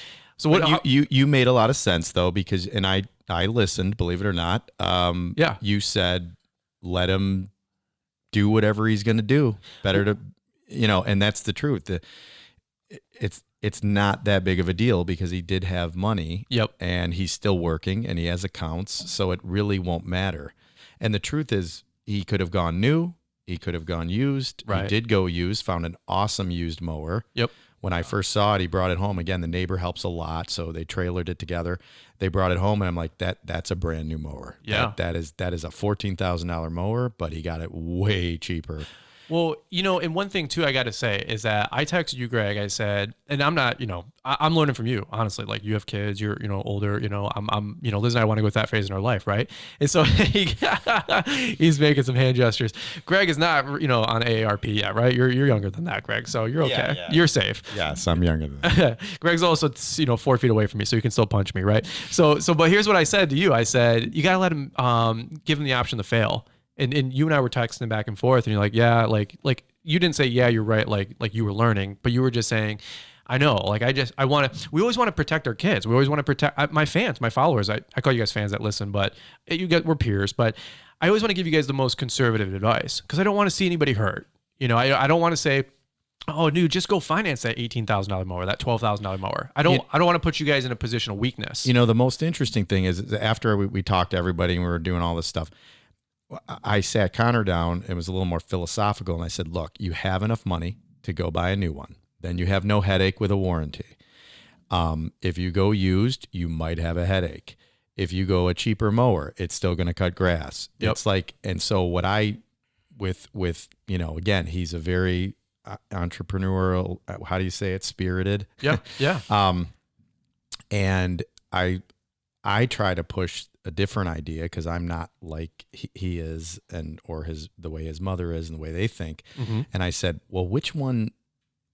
Speaker 2: what
Speaker 5: you made a lot of sense though, because, and I listened, believe it or not.
Speaker 2: Yeah.
Speaker 5: You said, let him do whatever he's going to do. Better to, and that's the truth. It's not that big of a deal because he did have money.
Speaker 2: Yep.
Speaker 5: And he's still working and he has accounts. So it really won't matter. And the truth is he could have gone new. He could have gone used.
Speaker 2: Right.
Speaker 5: He did go used, found an awesome used mower.
Speaker 2: Yep.
Speaker 5: When I first saw it, he brought it home. Again, the neighbor helps a lot, so they trailered it together. They brought it home, and I'm like, that's a brand new mower.
Speaker 2: Yeah.
Speaker 5: That is a $14,000 mower, but he got it way cheaper.
Speaker 2: Well, and one thing too, I got to say is that I texted you, Greg. I said, and I'm not, I'm learning from you, honestly. Like, you have kids, you're, older. I'm, Liz and I want to go through that phase in our life, right? And so he's making some hand gestures. Greg is not, on AARP yet, right? You're younger than that, Greg. So you're okay. Yeah. You're safe.
Speaker 5: Yes, I'm younger than that.
Speaker 2: Greg's also, 4 feet away from me, so you can still punch me, right? So, but here's what I said to you. I said, you gotta let him, give him the option to fail. And you and I were texting back and forth, and you're like, yeah, like you didn't say, yeah, you're right, like you were learning, but you were just saying, I know, like we always want to protect our kids. We always want to protect my fans, my followers. I call you guys fans that listen, but we're peers, but I always want to give you guys the most conservative advice because I don't want to see anybody hurt. I don't want to say, oh, dude, just go finance that $18,000 mower, that $12,000 mower. I don't want to put you guys in a position of weakness.
Speaker 5: The most interesting thing is after we talked to everybody and we were doing all this stuff, I sat Connor down. It was a little more philosophical. And I said, look, you have enough money to go buy a new one. Then you have no headache with a warranty. If you go used, you might have a headache. If you go a cheaper mower, it's still going to cut grass.
Speaker 2: Yep.
Speaker 5: It's like, and so what I, with, again, he's a very entrepreneurial, how do you say it? Spirited.
Speaker 2: Yeah. Yeah.
Speaker 5: And I try to push a different idea because I'm not like he is, or the way his mother is and the way they think.
Speaker 2: Mm-hmm.
Speaker 5: And I said, well, which one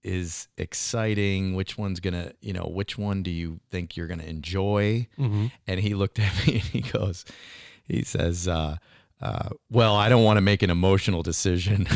Speaker 5: is exciting? Which one's gonna, which one do you think you're gonna enjoy?
Speaker 2: Mm-hmm.
Speaker 5: And he looked at me and he says, well, I don't want to make an emotional decision.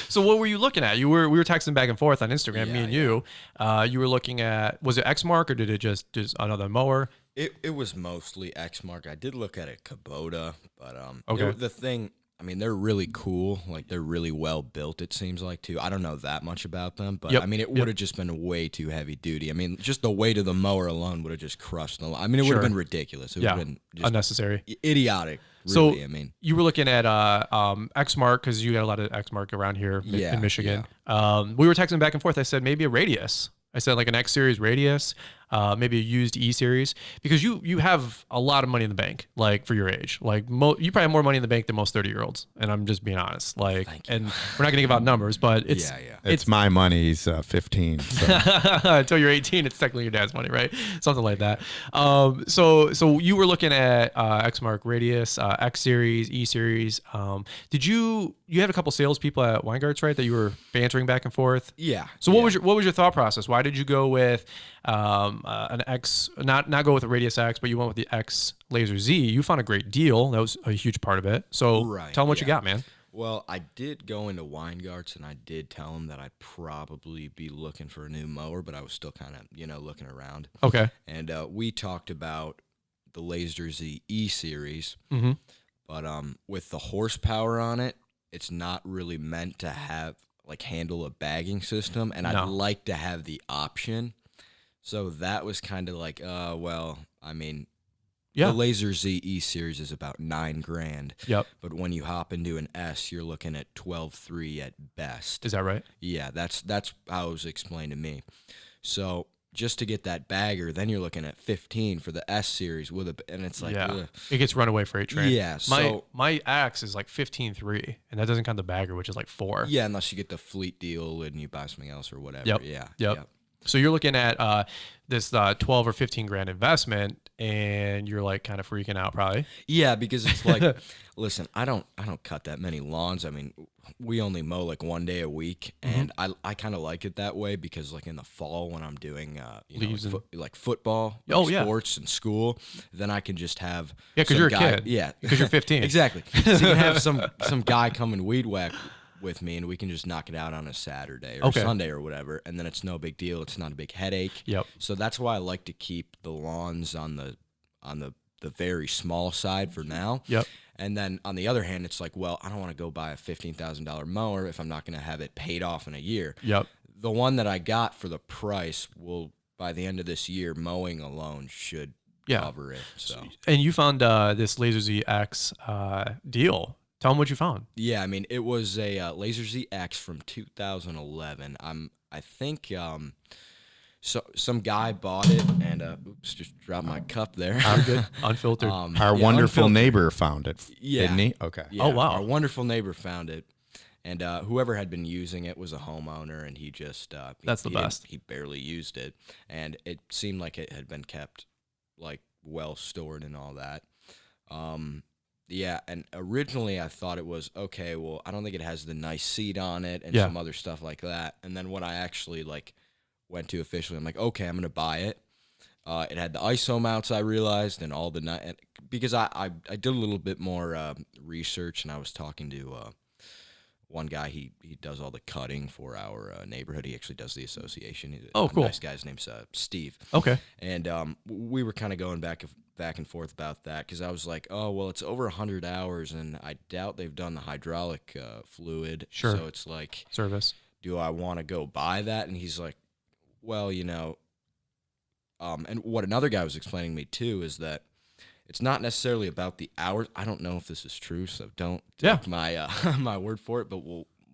Speaker 2: So what were you looking at? We were texting back and forth on Instagram, me and you.
Speaker 3: Yeah.
Speaker 2: You were looking at, was it Exmark or did it just another mower?
Speaker 3: It was mostly Exmark. I did look at a Kubota, but
Speaker 2: okay.
Speaker 3: The thing, I mean, they're really cool. Like, they're really well built, it seems like, too. I don't know that much about them, but,
Speaker 2: Yep.
Speaker 3: I mean, it would have just been way too heavy duty. I mean, just the weight of the mower alone would have just crushed the line. I mean, it would have been ridiculous. It would have been just
Speaker 2: unnecessary.
Speaker 3: Idiotic, really,
Speaker 2: So,
Speaker 3: I mean.
Speaker 2: you were looking at Exmark because you got a lot of Exmark around here in Michigan.
Speaker 3: Yeah.
Speaker 2: We were texting back and forth. I said, maybe a Radius. I said like an X Series Radius, maybe a used E Series, because you have a lot of money in the bank, like for your age. Like you probably have more money in the bank than most 30-year-olds, and I'm just being honest. Like, and we're not going to give out numbers, but it's
Speaker 5: it's my money. He's 15. So.
Speaker 2: Until you're 18, it's technically your dad's money, right? Something like that. So you were looking at Exmark Radius, X Series, E Series. Did you had a couple salespeople at Weingart's, right? That you were bantering back and forth.
Speaker 3: Yeah.
Speaker 2: So what was your thought process? Why did you go with an X, not go with a Radius X, but you went with the X Laser Z? You found a great deal. That was a huge part of it. So tell them what you got, man.
Speaker 3: Well, I did go into Weingart's, and I did tell them that I'd probably be looking for a new mower, but I was still kind of, looking around.
Speaker 2: Okay.
Speaker 3: And we talked about the Laser Z E Series,
Speaker 2: mm-hmm.
Speaker 3: but with the horsepower on it, it's not really meant to handle a bagging system, and I'd like to have the option. So that was kind of like, well, I mean, the Laser Z E Series is about $9,000.
Speaker 2: Yep.
Speaker 3: But when you hop into an S, you're looking at 12.3 at best.
Speaker 2: Is that right?
Speaker 3: Yeah, that's how it was explained to me. So just to get that bagger, then you're looking at 15 for the S Series and it's like, ugh.
Speaker 2: It gets runaway freight train.
Speaker 3: Yeah.
Speaker 2: My Axe is like 15.3, and that doesn't count the bagger, which is like 4.
Speaker 3: Yeah, unless you get the fleet deal and you buy something else or whatever.
Speaker 2: Yep.
Speaker 3: Yep.
Speaker 2: So you're looking at this 12 or 15 grand investment, and you're like kind of freaking out, probably.
Speaker 3: Yeah, because it's like, listen, I don't cut that many lawns. I mean, we only mow like one day a week, and I kind of like it that way because like in the fall when I'm doing like football, sports and school, then I can just have
Speaker 2: because you're a kid.
Speaker 3: Yeah,
Speaker 2: because you're 15.
Speaker 3: Exactly. So you can have some guy come and weed whack with me, and we can just knock it out on a Saturday or Sunday or whatever, and then it's no big deal. It's not a big headache.
Speaker 2: Yep.
Speaker 3: So that's why I like to keep the lawns on the very small side for now.
Speaker 2: Yep.
Speaker 3: And then on the other hand, it's like, well, I don't want to go buy a $15,000 mower if I'm not going to have it paid off in a year.
Speaker 2: Yep.
Speaker 3: The one that I got for the price will, by the end of this year, mowing alone should cover it. So.
Speaker 2: And you found this Laser Z X deal. Tell them what you found.
Speaker 3: Yeah, I mean, it was a Laser Z X from 2011. I think some guy bought it, and oops, just dropped my cup there.
Speaker 2: I'm good. Unfiltered.
Speaker 5: Our wonderful neighbor found it, didn't he? Okay.
Speaker 3: Yeah,
Speaker 2: oh, wow.
Speaker 3: Our wonderful neighbor found it, and whoever had been using it was a homeowner, and he just
Speaker 2: that's the best.
Speaker 3: He barely used it, and it seemed like it had been kept like well stored and all that. Yeah, and originally I thought it was, okay, well, I don't think it has the nice seat on it and some other stuff like that. And then when I actually, went to officially, I'm like, okay, I'm going to buy it. It had the ISO mounts, I realized, and all the because I did a little bit more research, and I was talking to one guy. He does all the cutting for our neighborhood. He actually does the association. He's
Speaker 2: cool.
Speaker 3: Nice guy. His name's Steve.
Speaker 2: Okay.
Speaker 3: And we were kind of going back and forth about that because I was like, oh, well, it's over 100 hours, and I doubt they've done the hydraulic fluid.
Speaker 2: Sure.
Speaker 3: So it's like,
Speaker 2: service.
Speaker 3: Do I want to go buy that? And he's like, well, and what another guy was explaining to me too is that it's not necessarily about the hours. I don't know if this is true, so don't take my my word for it. But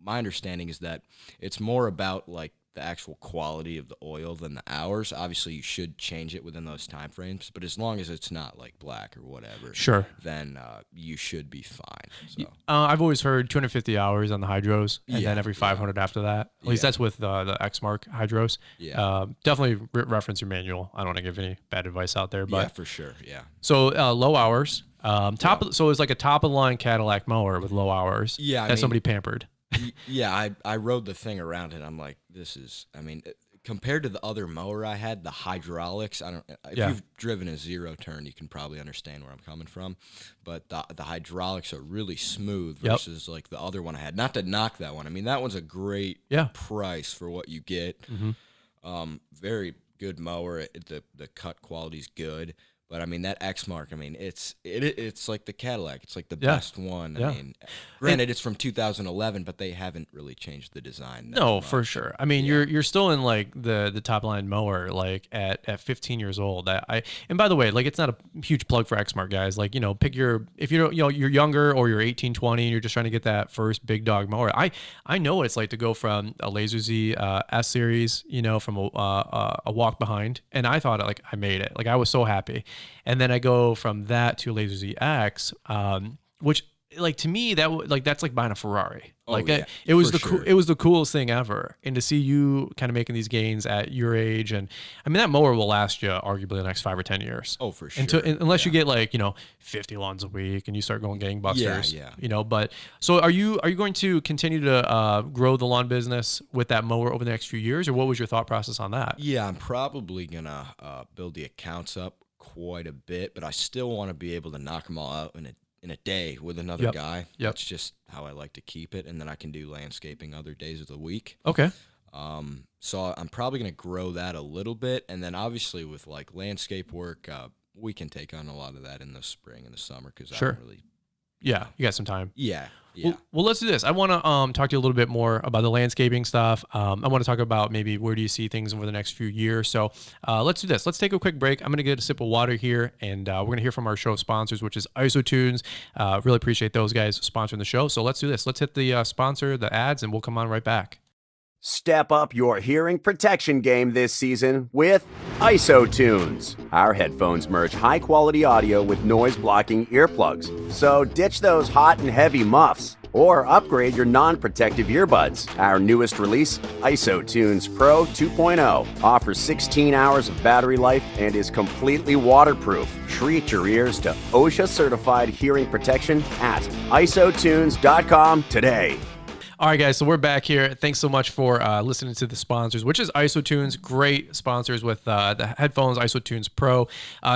Speaker 3: my understanding is that it's more about like the actual quality of the oil than the hours. Obviously, you should change it within those time frames, but as long as it's not like black or whatever,
Speaker 2: sure,
Speaker 3: then you should be fine. So.
Speaker 2: I've always heard 250 hours on the hydros, and then every 500 after that. At least that's with the Exmark hydros.
Speaker 3: Yeah.
Speaker 2: Definitely reference your manual. I don't want to give any bad advice out there, but
Speaker 3: yeah, for sure. Yeah.
Speaker 2: So low hours. So it's like a top of the line Cadillac mower with low hours.
Speaker 3: Yeah,
Speaker 2: that's somebody pampered.
Speaker 3: Yeah, I rode the thing around and I'm like, compared to the other mower I had, the hydraulics, if you've driven a zero turn, you can probably understand where I'm coming from. But the hydraulics are really smooth versus like the other one I had. Not to knock that one. I mean, that one's a great price for what you get. Mm-hmm. Very good mower. The cut quality's good. But I mean that Exmark, I mean it's like the Cadillac. It's like the best one. I mean, granted it's from 2011, but they haven't really changed the design.
Speaker 2: No, for sure. I mean you're still in like the top line mower like at 15 years old. And by the way, like it's not a huge plug for Exmark guys. Like pick if you're younger or you're 18, 20 and you're just trying to get that first big dog mower. I know what it's like to go from a Laser Z S series, from a walk behind, and I thought like I made it. Like I was so happy. And then I go from that to Laser Z X, which like to me that's like buying a Ferrari. It was the coolest thing ever. And to see you kind of making these gains at your age, and I mean that mower will last you arguably the next 5 or 10 years.
Speaker 3: Oh, for sure.
Speaker 2: Unless you get like 50 lawns a week and you start going gangbusters.
Speaker 3: Yeah.
Speaker 2: But so are you going to continue to grow the lawn business with that mower over the next few years, or what was your thought process on that?
Speaker 3: Yeah, I'm probably gonna build the accounts up quite a bit, but I still want to be able to knock them all out in a day with another guy. That's just how I like to keep it, and then I can do landscaping other days of the week.
Speaker 2: Okay.
Speaker 3: So I'm probably going to grow that a little bit, and then obviously with like landscape work, we can take on a lot of that in the spring and the summer because I don't really.
Speaker 2: Yeah, you got some time.
Speaker 3: Yeah.
Speaker 2: Well, let's do this. I want to talk to you a little bit more about the landscaping stuff. I want to talk about maybe where do you see things over the next few years. So let's do this. Let's take a quick break. I'm going to get a sip of water here, and we're going to hear from our show sponsors, which is IsoTunes. Really appreciate those guys sponsoring the show. So let's do this. Let's hit the sponsor, the ads, and we'll come on right back.
Speaker 4: Step up your hearing protection game this season with IsoTunes. Our headphones merge high-quality audio with noise-blocking earplugs. So ditch those hot and heavy muffs or upgrade your non-protective earbuds. Our newest release, IsoTunes Pro 2.0, offers 16 hours of battery life and is completely waterproof. Treat your ears to OSHA-certified hearing protection at isotunes.com today.
Speaker 2: All right, guys, so we're back here. Thanks so much for listening to the sponsors, which is IsoTunes. Great sponsors with the headphones, IsoTunes Pro.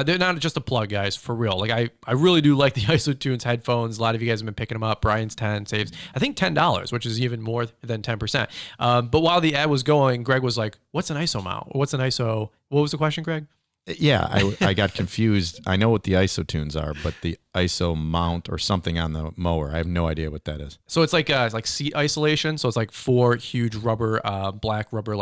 Speaker 2: They're not just a plug, guys, for real. Like I really do like the IsoTunes headphones. A lot of you guys have been picking them up. Brian's 10 saves, I think, $10, which is even more than 10%. But while the ad was going, Greg was like, what's an ISO mount? What's an ISO? What was the question, Greg?
Speaker 5: Yeah, I got confused. I know what the IsoTunes are, but the ISO mount or something on the mower, I have no idea what that is.
Speaker 2: So it's like seat isolation. So it's like 4 huge rubber, black rubber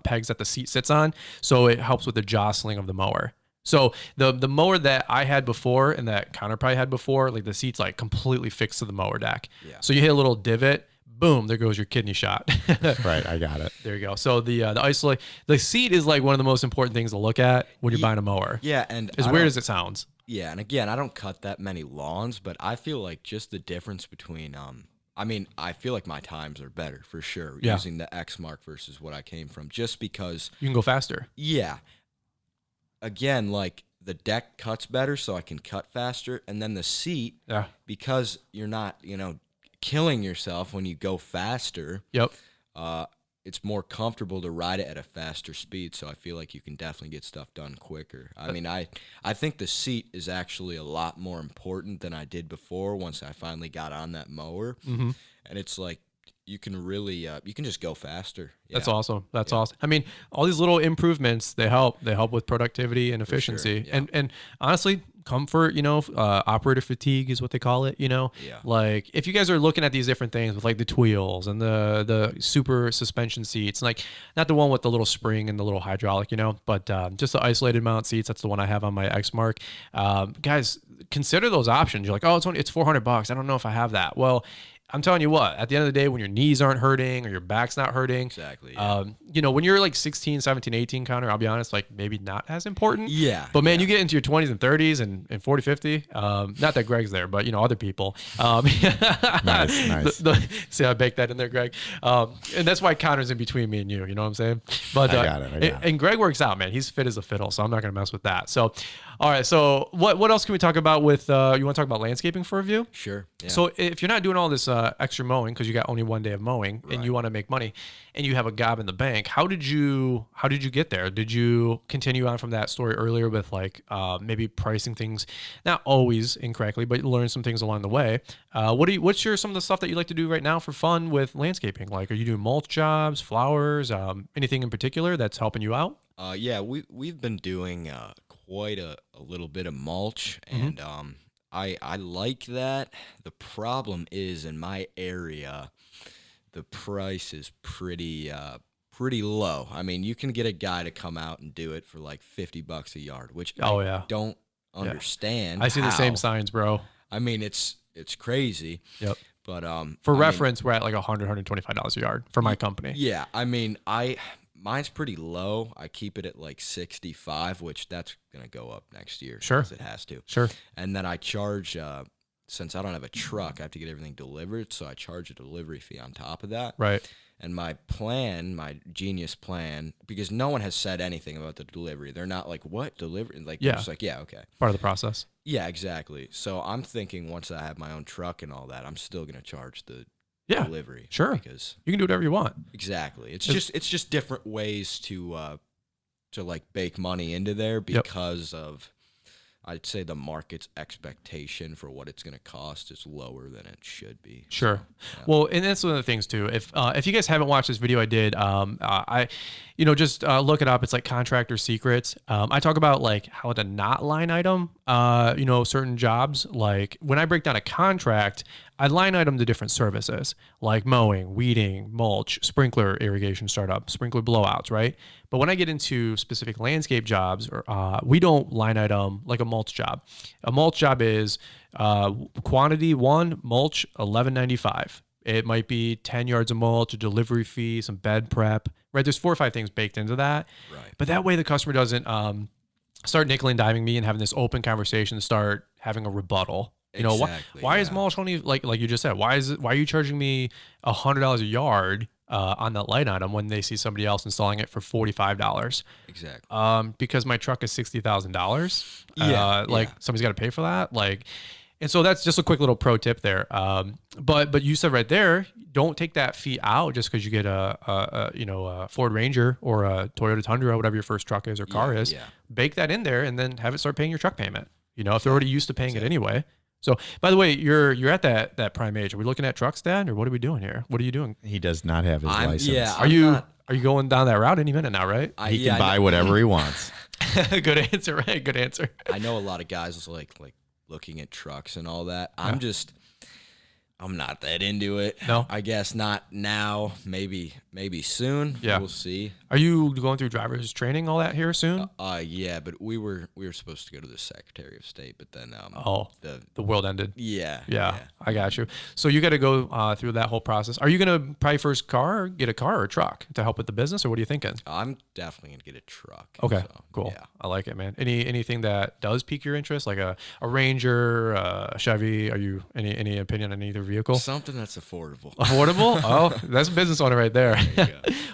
Speaker 2: pegs that the seat sits on. So it helps with the jostling of the mower. So the mower that I had before and that Connor probably had before, like the seat's like completely fixed to the mower deck. Yeah. So you hit a little divot. Boom, there goes your kidney shot.
Speaker 5: Right, I got it.
Speaker 2: There you go. So the seat is like one of the most important things to look at when you're buying a mower.
Speaker 3: Yeah, and
Speaker 2: as weird as it sounds.
Speaker 3: Yeah, and again, I don't cut that many lawns, but I feel like just the difference between I feel like my times are better for sure using the Exmark versus what I came from, just because
Speaker 2: you can go faster.
Speaker 3: Yeah. Again, like the deck cuts better, so I can cut faster, and then the seat, because you're not, killing yourself when you go faster.
Speaker 2: Yep.
Speaker 3: It's more comfortable to ride it at a faster speed, so I feel like you can definitely get stuff done quicker. I mean, I think the seat is actually a lot more important than I did before once I finally got on that mower. Mm-hmm. And it's like you can really you can just go faster. Yeah.
Speaker 2: That's awesome. That's awesome. I mean, all these little improvements, they help with productivity and efficiency. Sure. Yeah. And honestly, comfort, operator fatigue is what they call it, like if you guys are looking at these different things with like the Tweels and the super suspension seats, like not the one with the little spring and the little hydraulic, but just the isolated mount seats. That's the one I have on my Exmark. Guys, consider those options. You're like, oh, it's $400. I don't know if I have that. Well, I'm telling you what, at the end of the day, when your knees aren't hurting or your back's not hurting,
Speaker 3: exactly. Yeah.
Speaker 2: You know, when you're like 16, 17, 18, Connor, I'll be honest, like maybe not as important.
Speaker 3: Yeah.
Speaker 2: But man, you get into your 20s and 30s and 40, 50. Not that Greg's there, but you know, other people.
Speaker 5: Nice.
Speaker 2: See, I baked that in there, Greg. And that's why Connor's in between me and you. You know what I'm saying? But
Speaker 5: I got it.
Speaker 2: And Greg works out, man. He's fit as a fiddle, so I'm not going to mess with that. So, all right. So what else can we talk about with? You want to talk about landscaping for a view?
Speaker 3: Sure. Yeah.
Speaker 2: So if you're not doing all this extra mowing because you got only one day of mowing and you want to make money and you have a gob in the bank, how did you get there? Did you continue on from that story earlier with like maybe pricing things, not always incorrectly, but learn some things along the way? What's some of the stuff that you like to do right now for fun with landscaping? Like, are you doing mulch jobs, flowers, anything in particular that's helping you out?
Speaker 3: Yeah, we've been doing quite a little bit of mulch, and I like that. The problem is in my area, the price is pretty low. I mean, you can get a guy to come out and do it for like $50 a yard, which I don't understand.
Speaker 2: I see the same signs, bro.
Speaker 3: I mean, it's crazy.
Speaker 2: Yep.
Speaker 3: But
Speaker 2: for reference, we're at like $125 a yard for my company.
Speaker 3: Yeah, I mean, mine's pretty low. I keep it at like 65, which that's gonna go up next year.
Speaker 2: Sure,
Speaker 3: because it has to.
Speaker 2: Sure.
Speaker 3: And then I charge, since I don't have a truck, I have to get everything delivered, so I charge a delivery fee on top of that.
Speaker 2: Right.
Speaker 3: And my plan, my genius plan, because no one has said anything about the delivery. They're not like, what, delivery? Like, they're just like, yeah, okay.
Speaker 2: Part of the process.
Speaker 3: Yeah, exactly. So I'm thinking once I have my own truck and all that, I'm still gonna charge the delivery.
Speaker 2: Sure.
Speaker 3: Because
Speaker 2: you can do whatever you want.
Speaker 3: Exactly. It's just different ways to like bake money into there because of, I'd say, the market's expectation for what it's going to cost is lower than it should be.
Speaker 2: Sure.
Speaker 3: So, yeah.
Speaker 2: Well, and that's one of the things too. If you guys haven't watched this video I did, just look it up. It's like Contractor Secrets. I talk about like how to not line item, certain jobs. Like when I break down a contract, I line item the different services like mowing, weeding, mulch, sprinkler irrigation startup, sprinkler blowouts, right? But when I get into specific landscape jobs, we don't line item like a mulch job. A mulch job is quantity 1, mulch $11.95. It might be 10 yards of mulch, a delivery fee, some bed prep, right? There's 4 or 5 things baked into that.
Speaker 3: Right.
Speaker 2: But that way the customer doesn't start nickel and diming me and having this open conversation, start having a rebuttal. You know, why is mulch only, like you just said, why are you charging me $100 a yard on that light item when they see somebody else installing it for $45?
Speaker 3: Exactly.
Speaker 2: Because my truck is $60,000. Somebody's got to pay for that. And so that's just a quick little pro tip there. But you said right there, don't take that fee out just because you get a Ford Ranger or a Toyota Tundra, whatever your first truck is or car is. Yeah. Bake that in there and then have it start paying your truck payment. You know, if they're already used to paying it anyway. So, by the way, you're at that prime age. Are we looking at trucks, Dad, or what are we doing here? What are you doing?
Speaker 5: He does not have his license.
Speaker 3: Yeah,
Speaker 2: are you going down that route any minute now, right?
Speaker 5: He can buy whatever he wants.
Speaker 2: Good answer, right? Good answer.
Speaker 3: I know a lot of guys like looking at trucks and all that. I'm not that into it.
Speaker 2: No,
Speaker 3: I guess not now. Maybe soon.
Speaker 2: Yeah,
Speaker 3: we'll see.
Speaker 2: Are you going through driver's training, all that here soon?
Speaker 3: Yeah, but we were supposed to go to the Secretary of State, but then
Speaker 2: the world ended.
Speaker 3: Yeah.
Speaker 2: I got you. So you got to go through that whole process. Are you gonna probably first get a car or a truck to help with the business, or what are you thinking?
Speaker 3: I'm definitely gonna get a truck.
Speaker 2: Okay,
Speaker 3: so,
Speaker 2: cool.
Speaker 3: Yeah.
Speaker 2: I like it, man. Anything that does pique your interest, like a Ranger, a Chevy? Are you any opinion on either vehicle?
Speaker 3: Something that's affordable.
Speaker 2: Affordable? Oh, that's a business owner right there.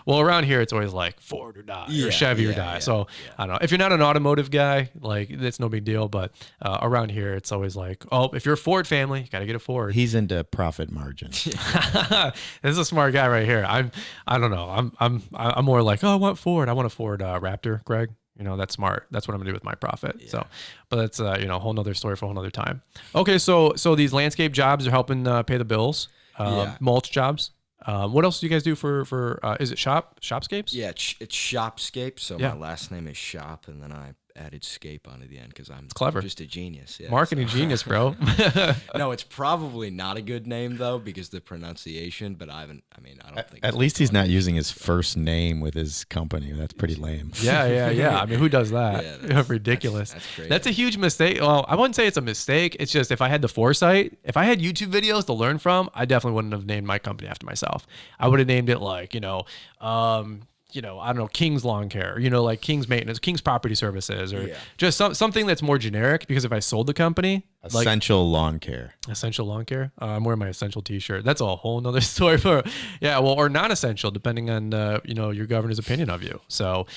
Speaker 2: Well, around here it's always like Ford or die or Chevy or die. So I don't know. If you're not an automotive guy, like it's no big deal. But around here it's always like, oh, if you're a Ford family, you got to get a Ford.
Speaker 5: He's into profit margin.
Speaker 2: This is a smart guy right here. I don't know. I'm more like, oh, I want Ford. I want a Ford Raptor, Greg. You know, that's smart. That's what I'm gonna do with my profit. Yeah. So, but that's a whole nother story for a whole nother time. Okay, so these landscape jobs are helping pay the bills. Mulch jobs. What else do you guys do for is it Schopscapes?
Speaker 3: Yeah, it's Schopscapes. So my last name is Schop, and then I added scape onto the end because I'm
Speaker 2: clever.
Speaker 3: Just a genius. Yeah,
Speaker 2: Marketing genius, bro.
Speaker 3: No, it's probably not a good name though because the pronunciation. But I don't think.
Speaker 5: At least he's not using his first name with his company. That's pretty lame.
Speaker 2: Yeah. I mean, who does that?
Speaker 3: Yeah,
Speaker 2: ridiculous.
Speaker 3: That's crazy.
Speaker 2: That's a huge mistake. Well, I wouldn't say it's a mistake. It's just if I had the foresight, if I had YouTube videos to learn from, I definitely wouldn't have named my company after myself. I would have named it like, I don't know, King's Lawn Care, like King's Maintenance, King's Property Services, or just something that's more generic. Because if I sold the company,
Speaker 5: Essential Lawn Care.
Speaker 2: Essential Lawn Care. I'm wearing my Essential T-shirt. That's a whole nother story or non-essential, depending on your governor's opinion of you. So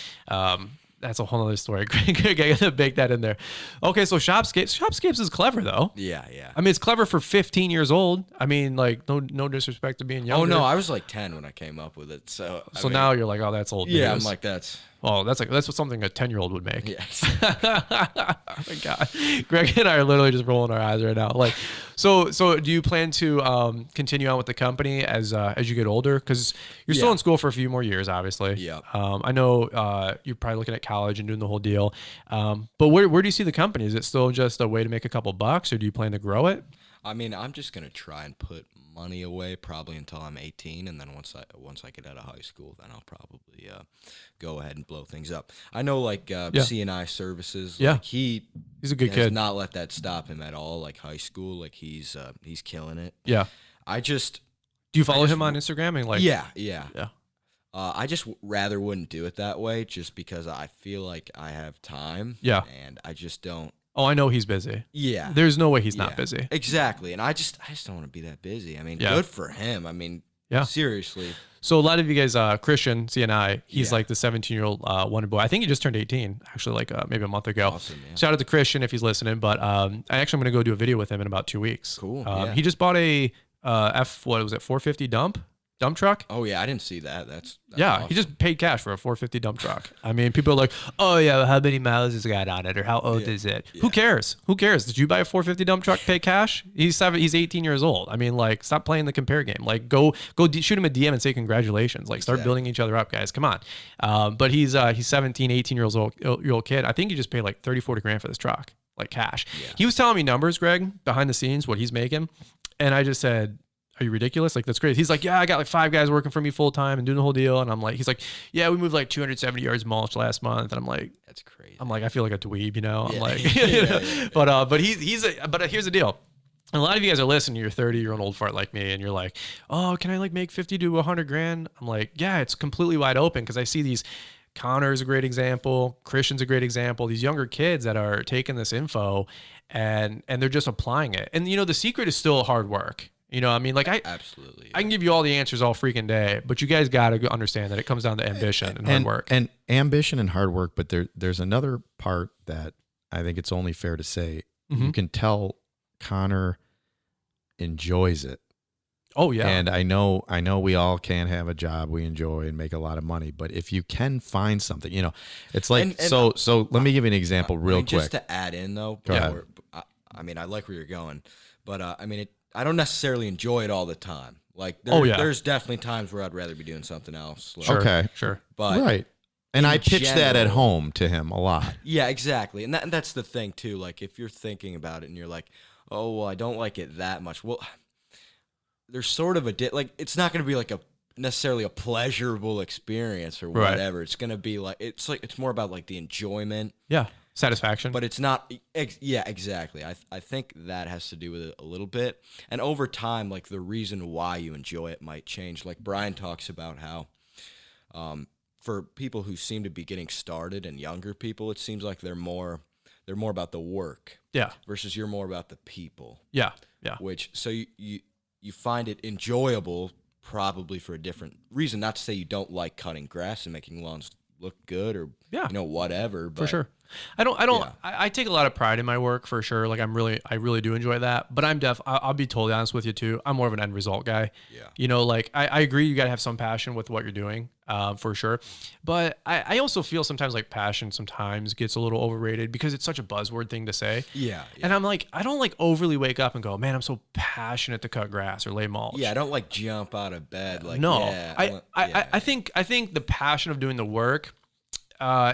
Speaker 2: that's a whole other story. I gotta bake that in there. Okay, so Schopscapes is clever though.
Speaker 3: Yeah.
Speaker 2: I mean, it's clever for 15 years old. I mean, like no disrespect to being younger.
Speaker 3: Oh no, I was like 10 when I came up with it. So
Speaker 2: now you're like, oh, that's old.
Speaker 3: Yeah,
Speaker 2: news.
Speaker 3: I'm like that's.
Speaker 2: Oh, that's something a 10-year-old would make.
Speaker 3: Yes.
Speaker 2: Oh my God, Greg and I are literally just rolling our eyes right now. Like, so do you plan to continue on with the company as you get older? Because you're still in school for a few more years, obviously.
Speaker 3: Yeah.
Speaker 2: I know you're probably looking at college and doing the whole deal. But where do you see the company? Is it still just a way to make a couple bucks, or do you plan to grow it?
Speaker 3: I mean, I'm just gonna try and put money away probably until I'm 18, and then once I get out of high school, then I'll probably go ahead and blow things up. I know like C&I Services.
Speaker 2: Yeah,
Speaker 3: like
Speaker 2: he's a good
Speaker 3: has
Speaker 2: kid.
Speaker 3: Not let that stop him at all. Like high school, like he's killing it.
Speaker 2: Yeah.
Speaker 3: Do
Speaker 2: you follow him on Instagram? And
Speaker 3: Yeah. I just rather wouldn't do it that way, just because I feel like I have time.
Speaker 2: Yeah.
Speaker 3: And I just don't.
Speaker 2: Oh, I know he's busy.
Speaker 3: Yeah.
Speaker 2: There's no way he's not busy.
Speaker 3: Exactly. And I just don't want to be that busy. I mean, good for him. I mean, seriously.
Speaker 2: So a lot of you guys, Christian, CNI, he's like the 17-year-old wonder boy. I think he just turned 18, actually, like maybe a month ago.
Speaker 3: Awesome, man.
Speaker 2: Shout out to Christian if he's listening. But I'm going to go do a video with him in about 2 weeks.
Speaker 3: Cool.
Speaker 2: He just bought a 450 dump truck.
Speaker 3: Oh yeah, I didn't see that. That's
Speaker 2: awesome. He just paid cash for a 450 dump truck. I mean, people are like, oh yeah, how many miles has it got on it, or how old is it? Yeah. Who cares? Did you buy a 450 dump truck, pay cash? He's 18 years old. I mean, like, stop playing the compare game. Like, go shoot him a DM and say congratulations. Like, start building each other up, guys. Come on. But he's 17, 18 years old kid. I think he just paid like 30, 40 grand for this truck, like cash. Yeah. He was telling me numbers, Greg, behind the scenes, what he's making, and I just said, are you ridiculous? Like, that's crazy. He's like, yeah, I got like 5 guys working for me full time and doing the whole deal. And I'm like, he's like, yeah, we moved like 270 yards mulch last month. And I'm like,
Speaker 3: that's crazy.
Speaker 2: I'm like, I feel like a dweeb, I'm like,
Speaker 3: yeah.
Speaker 2: But here's the deal. And a lot of you guys are listening, you're 30-year-old old fart like me, and you're like, oh, can I like make 50 to 100 grand? I'm like, yeah, it's completely wide open, because I see these. Connor's a great example. Christian's a great example. These younger kids that are taking this info and they're just applying it. And the secret is still hard work. I mean, like
Speaker 3: absolutely.
Speaker 2: I can give you all the answers all freaking day, but you guys got to understand that it comes down to ambition and hard work.
Speaker 5: And ambition and hard work, but there's another part that I think it's only fair to say. Mm-hmm. You can tell Connor enjoys it.
Speaker 2: Oh yeah.
Speaker 5: And I know we all can't have a job we enjoy and make a lot of money, but if you can find something, it's like, so let me give you an example real quick.
Speaker 3: Just to add in though, I mean, I like where you're going, but I don't necessarily enjoy it all the time. Like, there's definitely times where I'd rather be doing something else. Like,
Speaker 2: Sure.
Speaker 3: But
Speaker 5: right. And I pitch that at home to him a lot.
Speaker 3: Yeah, exactly. And that's the thing too. Like, if you're thinking about it and you're like, oh, well, I don't like it that much. Well, there's sort of it's not going to be like necessarily a pleasurable experience or whatever. Right. It's going to be it's more about like the enjoyment.
Speaker 2: Yeah. Satisfaction.
Speaker 3: But it's not, yeah, exactly. I think that has to do with it a little bit. And over time, like, the reason why you enjoy it might change. Like, Brian talks about how for people who seem to be getting started and younger people, it seems like they're more about the work.
Speaker 2: Yeah.
Speaker 3: Versus you're more about the people.
Speaker 2: Yeah. Yeah.
Speaker 3: Which, so you find it enjoyable probably for a different reason. Not to say you don't like cutting grass and making lawns look good or whatever. But,
Speaker 2: for sure. I take a lot of pride in my work, for sure. Like, I really do enjoy that, but I'll be totally honest with you too. I'm more of an end result guy. Yeah. Like, I agree. You got to have some passion with what you're doing, for sure. But I also feel sometimes like passion sometimes gets a little overrated because it's such a buzzword thing to say.
Speaker 3: Yeah.
Speaker 2: And I'm like, I don't like overly wake up and go, man, I'm so passionate to cut grass or lay mulch.
Speaker 3: Yeah. I don't like jump out of bed. Like,
Speaker 2: no,
Speaker 3: yeah,
Speaker 2: I think the passion of doing the work,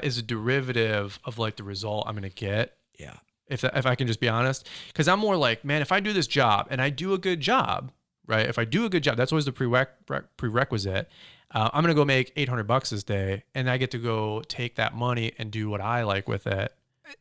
Speaker 2: is a derivative of like the result I'm going to get.
Speaker 3: Yeah.
Speaker 2: If I can just be honest, because I'm more like, man, if I do this job and I do a good job, right? If I do a good job, that's always the prerequisite. I'm going to go make $800 this day, and I get to go take that money and do what I like with it.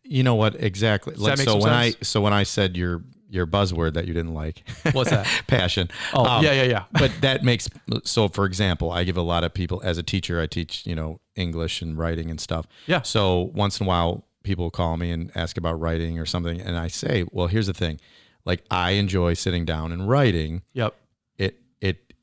Speaker 5: You know what? Exactly.
Speaker 2: Does that make some sense?
Speaker 5: When I said your buzzword that you didn't like,
Speaker 2: what's that?
Speaker 5: Passion.
Speaker 2: Oh, yeah.
Speaker 5: But that makes, so for example, I give a lot of people, as a teacher, I teach, English and writing and stuff.
Speaker 2: Yeah.
Speaker 5: So once in a while, people call me and ask about writing or something. And I say, well, here's the thing. Like, I enjoy sitting down and writing.
Speaker 2: Yep.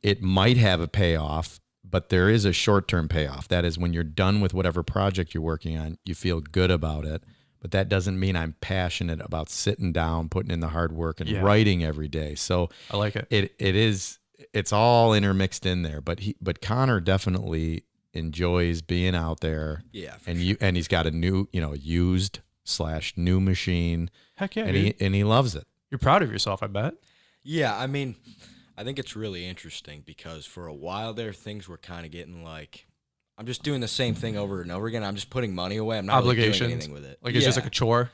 Speaker 5: It might have a payoff, but there is a short-term payoff. That is when you're done with whatever project you're working on, you feel good about it. But that doesn't mean I'm passionate about sitting down, putting in the hard work and writing every day. So
Speaker 2: I like it.
Speaker 5: It's all intermixed in there. But Connor definitely enjoys being out there.
Speaker 3: Yeah.
Speaker 5: And he's got a new, used/new machine.
Speaker 2: Heck yeah.
Speaker 5: And he loves it.
Speaker 2: You're proud of yourself, I bet.
Speaker 3: Yeah, I mean, I think it's really interesting because for a while there, things were kind of getting like, I'm just doing the same thing over and over again. I'm just putting money away. I'm not really doing anything with it.
Speaker 2: Like it's just like a chore.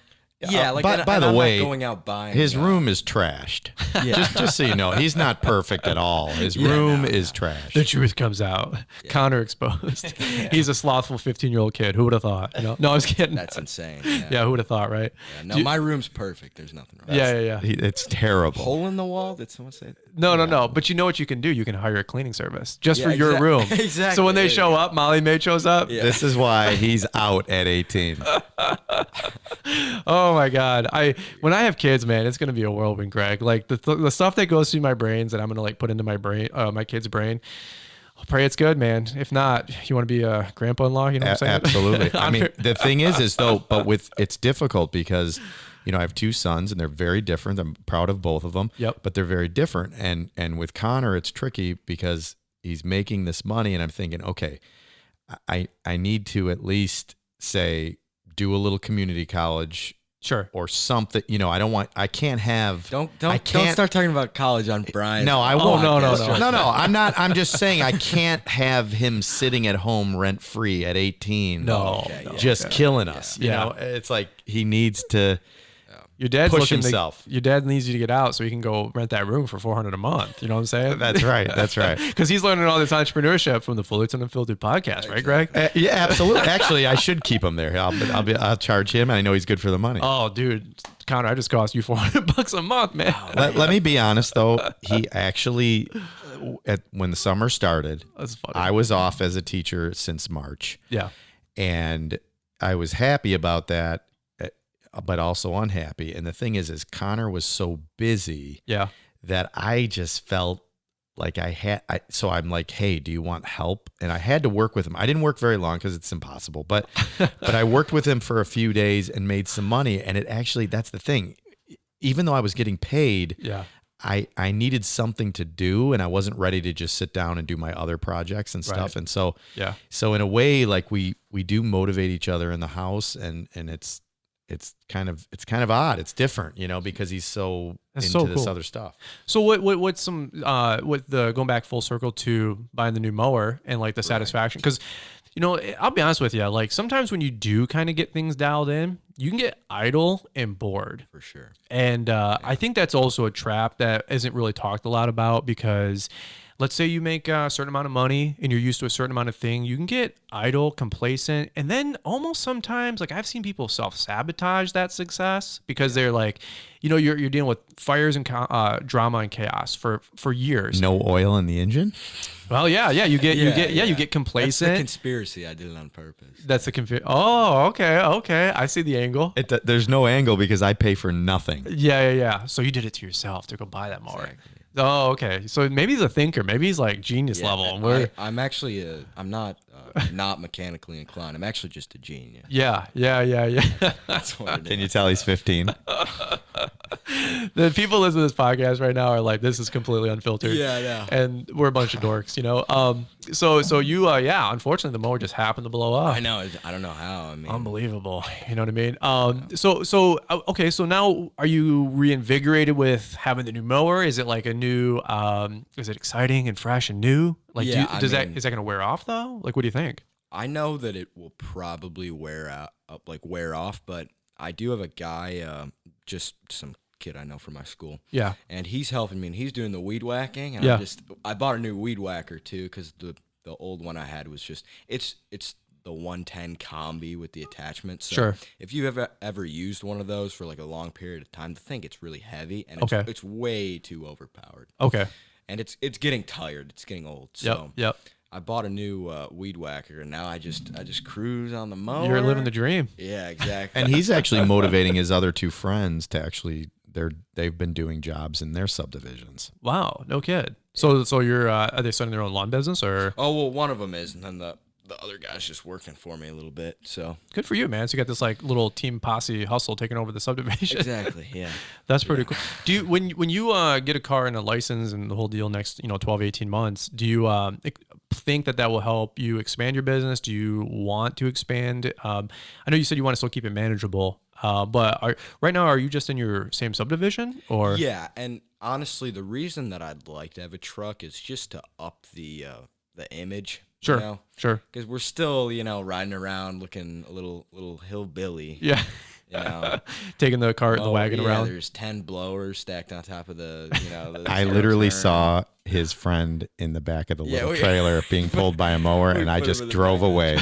Speaker 3: Yeah, like
Speaker 5: by the way,
Speaker 3: not going out buying.
Speaker 5: His room is trashed. Yeah. just so you know, he's not perfect at all. His room is trashed.
Speaker 2: The truth comes out. Yeah. Connor exposed. He's a slothful 15-year-old kid. Who would have thought? No, I was kidding.
Speaker 3: That's insane.
Speaker 2: Yeah, who would have thought, right?
Speaker 3: Yeah, no, my room's perfect. There's nothing wrong.
Speaker 2: Yeah.
Speaker 5: It's terrible.
Speaker 3: Hole in the wall? Did someone say that?
Speaker 2: No. But you know what you can do? You can hire a cleaning service just for your room.
Speaker 3: Exactly.
Speaker 2: So when they show up, Molly Maid shows up.
Speaker 5: Yeah. This is why he's out at 18.
Speaker 2: Oh my God. When I have kids, man, it's going to be a whirlwind, Greg. Like the stuff that goes through my brains that I'm going to like put into my brain, my kid's brain. I'll pray it's good, man. If not, you want to be a grandpa-in-law, you know what I'm saying?
Speaker 5: Absolutely. I mean, the thing is though, it's difficult because, I have two sons and they're very different. I'm proud of both of them.
Speaker 2: Yep.
Speaker 5: But they're very different. And with Connor, it's tricky because he's making this money and I'm thinking, okay, I need to at least say, do a little community college.
Speaker 2: Sure.
Speaker 5: Or something, I can't have.
Speaker 3: Don't start talking about college on Brian.
Speaker 5: No, I won't.
Speaker 2: No.
Speaker 5: No, I'm not. I'm just saying I can't have him sitting at home rent free at 18. Killing us. You know, it's like he needs to.
Speaker 2: Your dad's
Speaker 5: push himself.
Speaker 2: Your dad needs you to get out so he can go rent that room for $400 a month. You know what I'm saying?
Speaker 5: That's right.
Speaker 2: Because he's learning all this entrepreneurship from the Fullerton Unfiltered podcast, right, Greg?
Speaker 5: Yeah, absolutely. Actually, I should keep him there. I'll charge him. And I know he's good for the money.
Speaker 2: Oh, dude, Connor, I just cost you $400 a month, man.
Speaker 5: Let me be honest though. He actually, when the summer started, I was off as a teacher since March.
Speaker 2: Yeah,
Speaker 5: and I was happy about that. But also unhappy. And the thing is Connor was so busy that I just felt like so I'm like, hey, do you want help? And I had to work with him. I didn't work very long because it's impossible, but I worked with him for a few days and made some money. And it actually, that's the thing. Even though I was getting paid, I needed something to do and I wasn't ready to just sit down and do my other projects and stuff. Right. And so in a way, like we do motivate each other in the house and it's kind of odd. It's different, because he's so into this other stuff.
Speaker 2: So what's some with the going back full circle to buying the new mower and like the satisfaction? Because I'll be honest with you, like sometimes when you do kind of get things dialed in, you can get idle and bored.
Speaker 3: For sure.
Speaker 2: And I think that's also a trap that isn't really talked a lot about because let's say you make a certain amount of money and you're used to a certain amount of thing, you can get idle, complacent, and then almost sometimes, like I've seen people self-sabotage that success because they're like, you're dealing with fires and drama and chaos for years.
Speaker 5: No oil in the engine?
Speaker 2: Well, you get complacent.
Speaker 3: That's the conspiracy. I did it on purpose.
Speaker 2: That's the Oh, okay. I see the angle.
Speaker 5: There's no angle because I pay for nothing.
Speaker 2: Yeah. So you did it to yourself to go buy that mower. Exactly. Oh, okay. So maybe he's a thinker. Maybe he's like genius level. And
Speaker 3: I'm actually I'm not mechanically inclined. I'm actually just a genius.
Speaker 2: Yeah.
Speaker 3: That's what it is.
Speaker 5: Can you tell he's 15?
Speaker 2: The people listening to this podcast right now are like, this is completely unfiltered.
Speaker 3: Yeah.
Speaker 2: And we're a bunch of dorks, So you, unfortunately the mower just happened to blow up.
Speaker 3: I know. I don't know how. I mean,
Speaker 2: unbelievable. You know what I mean? So now are you reinvigorated with having the new mower? Is it like a new, is it exciting and fresh and new? Like, is that going to wear off though? Like, what do you think?
Speaker 3: I know that it will probably wear off, but I do have a guy, just some kid I know from my school.
Speaker 2: Yeah.
Speaker 3: And he's helping me, and he's doing the weed whacking. And I bought a new weed whacker too, because the old one I had was just it's the 110 combi with the attachment. So
Speaker 2: sure.
Speaker 3: if you have ever used one of those for like a long period of time, the thing it's really heavy, and it's way too overpowered.
Speaker 2: Okay.
Speaker 3: And it's getting tired. It's getting old. So
Speaker 2: Yep.
Speaker 3: I bought a new weed whacker, and now I just cruise on the mower.
Speaker 2: You're living the dream.
Speaker 3: Yeah, exactly.
Speaker 5: And he's actually motivating his other two friends to actually they've been doing jobs in their subdivisions.
Speaker 2: Wow, no kid. So you're are they starting their own lawn business or?
Speaker 3: Oh well, one of them is, and then the other guy's just working for me a little bit. So
Speaker 2: good for you, man. So you got this like little team posse hustle taking over the subdivision.
Speaker 3: Exactly. Yeah.
Speaker 2: That's pretty cool. Do you when you get a car and a license and the whole deal next 12, 18 months, do you think that will help you expand your business? Do you want to expand? I know you said you want to still keep it manageable, but right now are you just in your same subdivision or?
Speaker 3: Yeah, and honestly, the reason that I'd like to have a truck is just to up the image.
Speaker 2: Sure. Sure.
Speaker 3: Because we're still, riding around looking a little hillbilly.
Speaker 2: Yeah. Taking the cart and the wagon around.
Speaker 3: There's 10 blowers stacked on top of the.
Speaker 5: I literally saw his friend in the back of the little trailer being pulled by a mower, and I just drove away.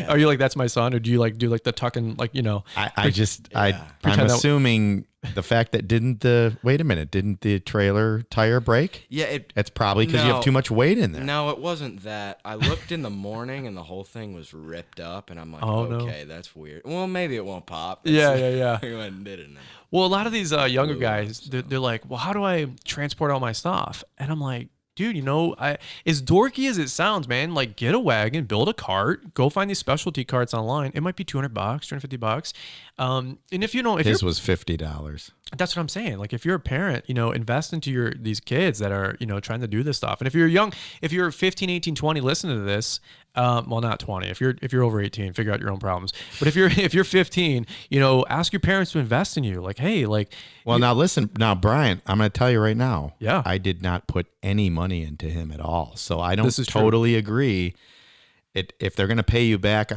Speaker 2: Are you like, that's my son, or do you do the tuck and
Speaker 5: I'm assuming the fact that didn't the trailer tire break?
Speaker 3: Yeah,
Speaker 5: it's probably because you have too much weight in there.
Speaker 3: No, it wasn't that. I looked in the morning and the whole thing was ripped up, and I'm like, that's weird. Well, maybe it won't pop.
Speaker 2: Yeah.
Speaker 3: We went and did it.
Speaker 2: Well, a lot of these younger guys, they're like, well, how do I transport all my stuff? And I'm like, dude, as dorky as it sounds, man, like get a wagon, build a cart, go find these specialty carts online. It might be $200, $250. And if his
Speaker 5: was $50.
Speaker 2: That's what I'm saying. Like if you're a parent, invest into these kids that are, trying to do this stuff. And if you're 15, 18, 20, listen to this. Well, not 20. If you're over 18, figure out your own problems. But if you're 15, ask your parents to invest in you. Like, hey,
Speaker 5: now listen, Brian, I'm going to tell you right now.
Speaker 2: Yeah.
Speaker 5: I did not put any money into him at all. So I don't totally agree. If they're going to pay you back,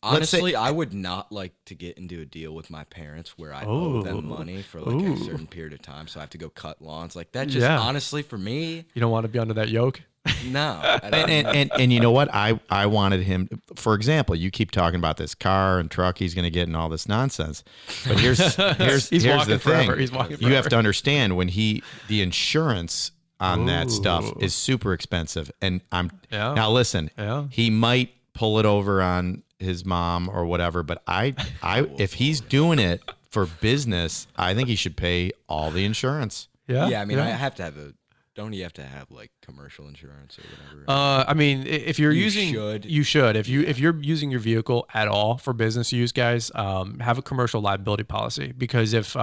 Speaker 5: honestly,
Speaker 3: I would not like to get into a deal with my parents where I owe them money for a certain period of time, so I have to go cut lawns. Like that just honestly for me.
Speaker 2: You don't want to be under that yoke?
Speaker 3: No.
Speaker 5: And you know what? I wanted him, for example, you keep talking about this car and truck he's going to get and all this nonsense. But here's the thing.
Speaker 2: He's walking forever.
Speaker 5: You have to understand the insurance on that stuff is super expensive. And now listen, he might pull it over on his mom or whatever, but if he's doing it for business, I think he should pay all the insurance.
Speaker 3: I have to have don't you have to have like commercial insurance or whatever?
Speaker 2: If you're you should. If you're using your vehicle at all for business use, guys, have a commercial liability policy, because if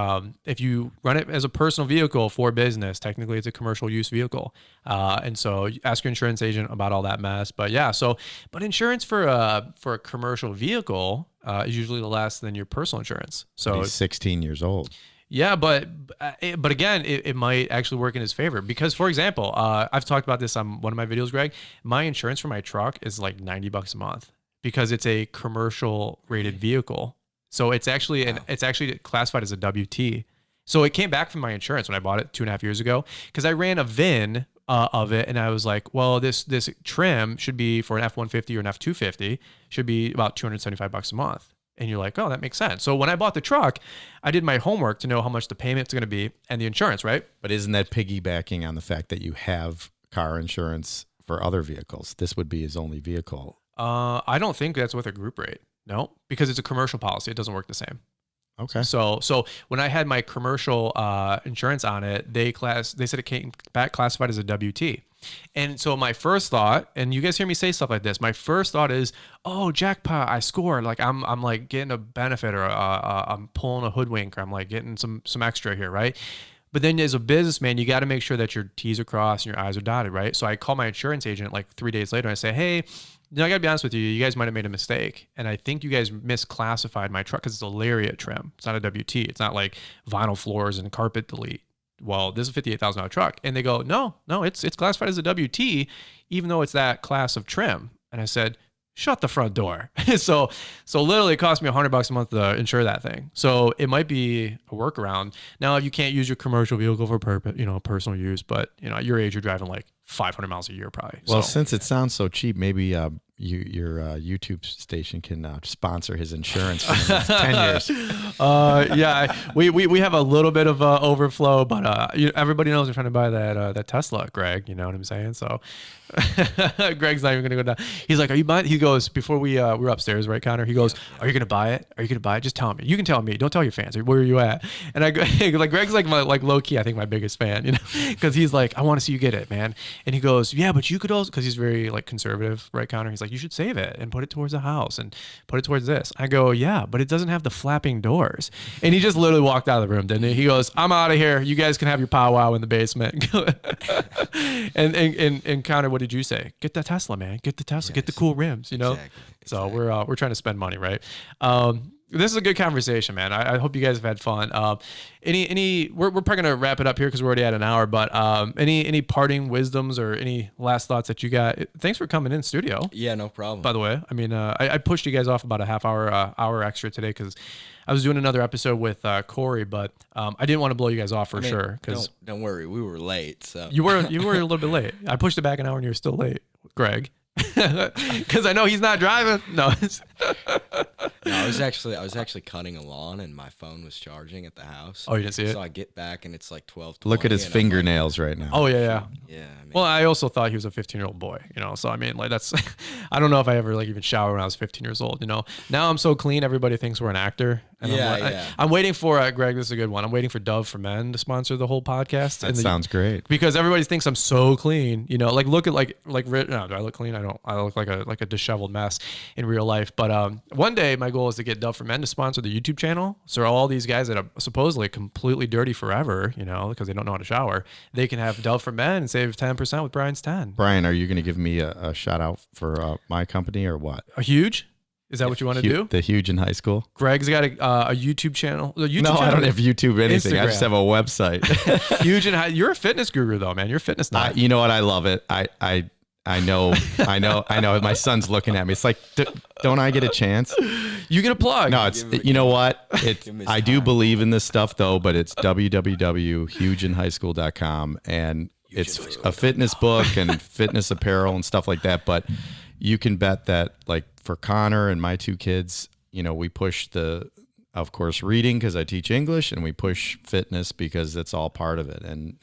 Speaker 2: you run it as a personal vehicle for business, technically it's a commercial use vehicle. And so ask your insurance agent about all that mess. But but insurance for a commercial vehicle is usually less than your personal insurance. So
Speaker 5: he's 16 years old.
Speaker 2: Yeah, but again, it might actually work in his favor, because, for example, I've talked about this on one of my videos, Greg. My insurance for my truck is like $90 a month because it's a commercial rated vehicle. So it's actually classified as a WT. So it came back from my insurance when I bought it 2.5 years ago, because I ran a VIN of it, and I was like, well, this trim should be for an F-150 or an F-250 should be about $275 a month. And you're like, oh, that makes sense. So when I bought the truck, I did my homework to know how much the payment's going to be and the insurance, right?
Speaker 5: But isn't that piggybacking on the fact that you have car insurance for other vehicles? This would be his only vehicle.
Speaker 2: I don't think that's with a group rate. No, because it's a commercial policy. It doesn't work the same.
Speaker 5: Okay.
Speaker 2: So when I had my commercial insurance on it, they said it came back classified as a WT. And so my first thought, and you guys hear me say stuff like this, my first thought is, oh, jackpot, I scored. Like I'm like getting a benefit, or I'm pulling a hoodwink, or I'm like getting some extra here, right? But then as a businessman, you got to make sure that your T's are crossed and your I's are dotted, right? So I call my insurance agent like 3 days later and I say, hey, I got to be honest with you, you guys might have made a mistake. And I think you guys misclassified my truck because it's a lariat trim. It's not a WT. It's not like vinyl floors and carpet delete. Well, this is a $58,000 truck. And they go, no, it's classified as a WT, even though it's that class of trim. And I said, shut the front door. so literally it cost me $100 a month to insure that thing. So it might be a workaround. Now you can't use your commercial vehicle for personal use, but at your age, you're driving like 500 miles a year probably.
Speaker 5: Well, since it sounds so cheap, maybe your YouTube station can sponsor his insurance for the next 10 years.
Speaker 2: Yeah, we have a little bit of overflow, but everybody knows we're trying to buy that Tesla, Greg. You know what I'm saying? So Greg's not even gonna go down. He's like, "Are you buying?" He goes, before we were upstairs, right, Connor? He goes, "Are you gonna buy it? Are you gonna buy it? Just tell me. You can tell me. Don't tell your fans. Where are you at?" And I go, like, Greg's like my low key, I think my biggest fan, because he's like, "I want to see you get it, man." And he goes, "Yeah, but you could also," because he's very like conservative, right, Connor? He's like, "You should save it and put it towards a house and put it towards this." I go, "Yeah, but it doesn't have the flapping doors." And he just literally walked out of the room, didn't he? He goes, "I'm out of here. You guys can have your powwow in the basement." and Connor, what did you say? Get the Tesla, man. Get the Tesla. Yes. Get the cool rims. Exactly. So we're trying to spend money, right? This is a good conversation, man. I hope you guys have had fun. We're probably gonna wrap it up here because we're already at an hour. But any parting wisdoms or any last thoughts that you got? Thanks for coming in studio.
Speaker 3: Yeah, no problem.
Speaker 2: By the way, I mean, I pushed you guys off about a half hour extra today because I was doing another episode with Corey, but I didn't want to blow you guys off for sure. Because
Speaker 3: don't worry, we were late. So
Speaker 2: you were a little bit late. I pushed it back an hour and you're still late, Greg. Because I know he's not driving. No.
Speaker 3: No, I was actually cutting a lawn and my phone was charging at the house.
Speaker 2: Oh, you didn't see it?
Speaker 3: So I get back and it's like 12:20.
Speaker 5: Look at his fingernails right now.
Speaker 2: Oh yeah.
Speaker 3: Yeah. I mean,
Speaker 2: well, I also thought he was a 15-year-old boy, So I mean, like that's, I don't know if I ever like even showered when I was 15 years old, Now I'm so clean, everybody thinks we're an actor. And I'm waiting for Greg. This is a good one. I'm waiting for Dove for Men to sponsor the whole podcast.
Speaker 5: That sounds great
Speaker 2: because everybody thinks I'm so clean. Like look at like no, do I look clean? I don't. I look like a disheveled mess in real life. But one day my goal is to get Dove for Men to sponsor the YouTube channel. So all these guys that are supposedly completely dirty forever, because they don't know how to shower, they can have Dove for Men and save 10% with Brian's 10.
Speaker 5: Brian, are you going to give me a shout out for my company or what?
Speaker 2: A huge? Is that what you want to do?
Speaker 5: The Huge in high school.
Speaker 2: Greg's got a YouTube channel.
Speaker 5: I don't have YouTube anything. Instagram. I just have a website.
Speaker 2: Huge in high. You're a fitness guru though, man. You're a fitness nut.
Speaker 5: You know what? I love it. I know. My son's looking at me. It's like, don't I get a chance?
Speaker 2: You get a plug.
Speaker 5: No, you know what? I do believe in this stuff though, but it's www.hugeinhighschool.com and it's a fitness book and fitness apparel and stuff like that. But you can bet that like for Connor and my two kids, we push of course, reading because I teach English, and we push fitness because it's all part of it. And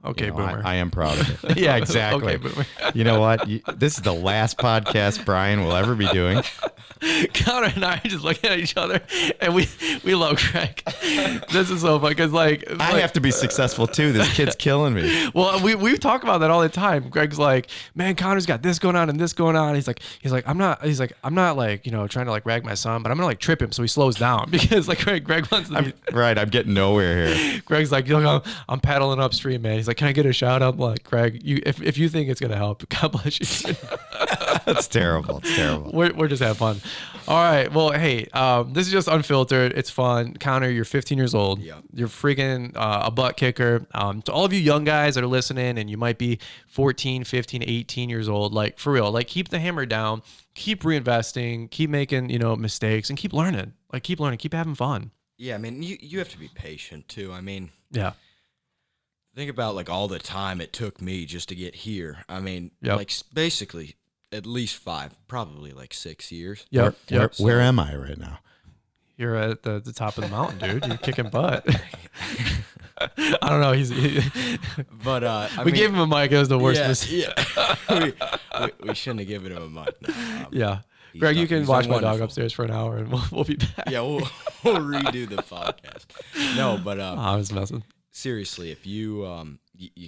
Speaker 2: okay, boomer.
Speaker 5: I am proud of it. Yeah, exactly.
Speaker 2: Okay, boomer.
Speaker 5: You know what? This is the last podcast Brian will ever be doing.
Speaker 2: Connor and I are just looking at each other, and we love Greg. This is so fun because I
Speaker 5: have to be successful too. This kid's killing me.
Speaker 2: Well, we talk about that all the time. Greg's like, man, Connor's got this going on and this going on. He's like, I'm not like trying to like rag my son, but I'm gonna like trip him so he slows down because like Greg wants to be
Speaker 5: right. I'm getting nowhere here.
Speaker 2: Greg's like, I'm paddling upstream, man. He's like, can I get a shout out? I'm like, Greg, if you think it's gonna help, God bless you.
Speaker 5: That's terrible. It's terrible.
Speaker 2: We're just having fun. All right. Well, hey, this is just unfiltered. It's fun. Connor, you're 15 years old.
Speaker 3: Yep.
Speaker 2: You're freaking a butt kicker. To all of you young guys that are listening and you might be 14, 15, 18 years old, like for real, like keep the hammer down, keep reinvesting, keep making, mistakes and keep learning. Like keep learning, keep having fun.
Speaker 3: Yeah. I mean, you have to be patient too. I mean,
Speaker 2: yeah.
Speaker 3: Think about like all the time it took me just to get here. I mean,
Speaker 2: yep.
Speaker 3: like basically at least 5, probably like 6 years.
Speaker 2: Yep.
Speaker 5: Where am I right now?
Speaker 2: You're at the top of the mountain, dude. You're kicking butt. I don't know.
Speaker 3: But
Speaker 2: we gave him a mic. It was the worst mistake.
Speaker 3: Yeah. we shouldn't have given him a mic. No,
Speaker 2: yeah. Greg, you can watch my dog upstairs for an hour, and we'll be back.
Speaker 3: Yeah, we'll redo the podcast. No, but
Speaker 2: I was messing.
Speaker 3: Seriously, if you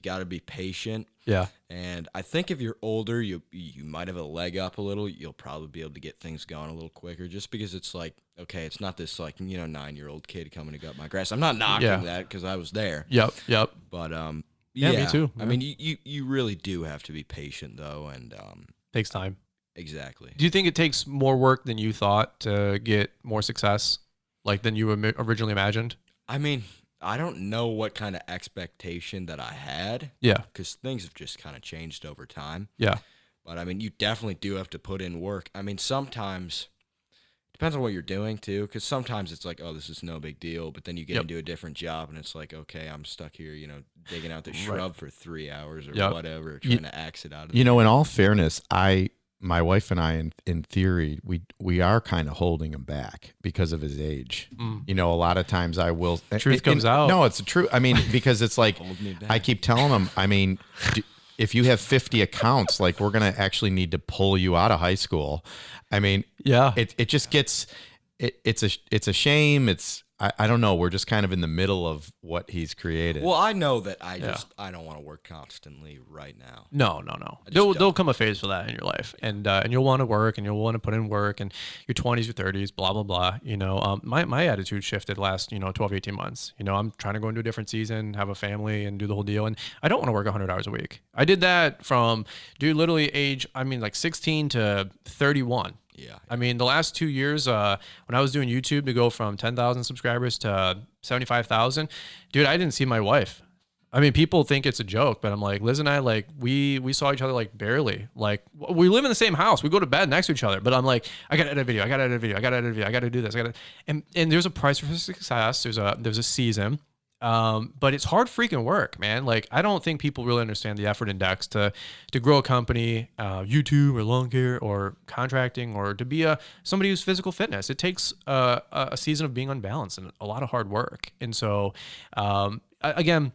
Speaker 3: got to be patient.
Speaker 2: Yeah.
Speaker 3: And I think if you're older, you might have a leg up a little. You'll probably be able to get things going a little quicker just because it's like, okay, it's not this like, 9-year-old kid coming to cut my grass. I'm not knocking that because I was there.
Speaker 2: Yep.
Speaker 3: But
Speaker 2: yeah, me too.
Speaker 3: I mean, you really do have to be patient though, and
Speaker 2: takes time.
Speaker 3: Exactly.
Speaker 2: Do you think it takes more work than you thought to get more success, like than you originally imagined?
Speaker 3: I mean, I don't know what kind of expectation that I had.
Speaker 2: Yeah.
Speaker 3: Because things have just kind of changed over time.
Speaker 2: Yeah.
Speaker 3: But I mean, you definitely do have to put in work. I mean, sometimes depends on what you're doing too, because sometimes it's like, oh, this is no big deal, but then you get into a different job and it's like, okay, I'm stuck here, digging out the shrub for 3 hours or whatever, trying to axe it out of
Speaker 5: in all fairness, my wife and I, in theory, we are kind of holding him back because of his age. A lot of times I will.
Speaker 2: Truth comes out.
Speaker 5: No, it's true. I mean, because it's like, I keep telling him, I mean, if you have 50 accounts, like we're going to actually need to pull you out of high school. I mean, it just gets, it's a shame. I don't know. We're just kind of in the middle of what he's created.
Speaker 3: Well, I know that I don't want to work constantly right now.
Speaker 2: No. There'll come a phase for that in your life, and you'll want to work, and you'll want to put in work, and your 20s, your 30s, blah blah blah. My attitude shifted last 12, 18 months. I'm trying to go into a different season, have a family, and do the whole deal, and I don't want to work 100 hours a week. I did that from literally age 16 to 31.
Speaker 3: Yeah.
Speaker 2: I mean, the last 2 years, when I was doing YouTube, to go from 10,000 subscribers to 75,000, dude, I didn't see my wife. I mean, people think it's a joke, but I'm like, Liz and I, like, we saw each other like barely. Like, we live in the same house. We go to bed next to each other. But I'm like, I got to edit a video. I got to do this. And there's a price for success. There's a season. But it's hard freaking work, man. Like, I don't think people really understand the effort index to grow a company, YouTube or lawn care or contracting, or to be somebody who's physical fitness. It takes a season of being unbalanced and a lot of hard work. And so, again,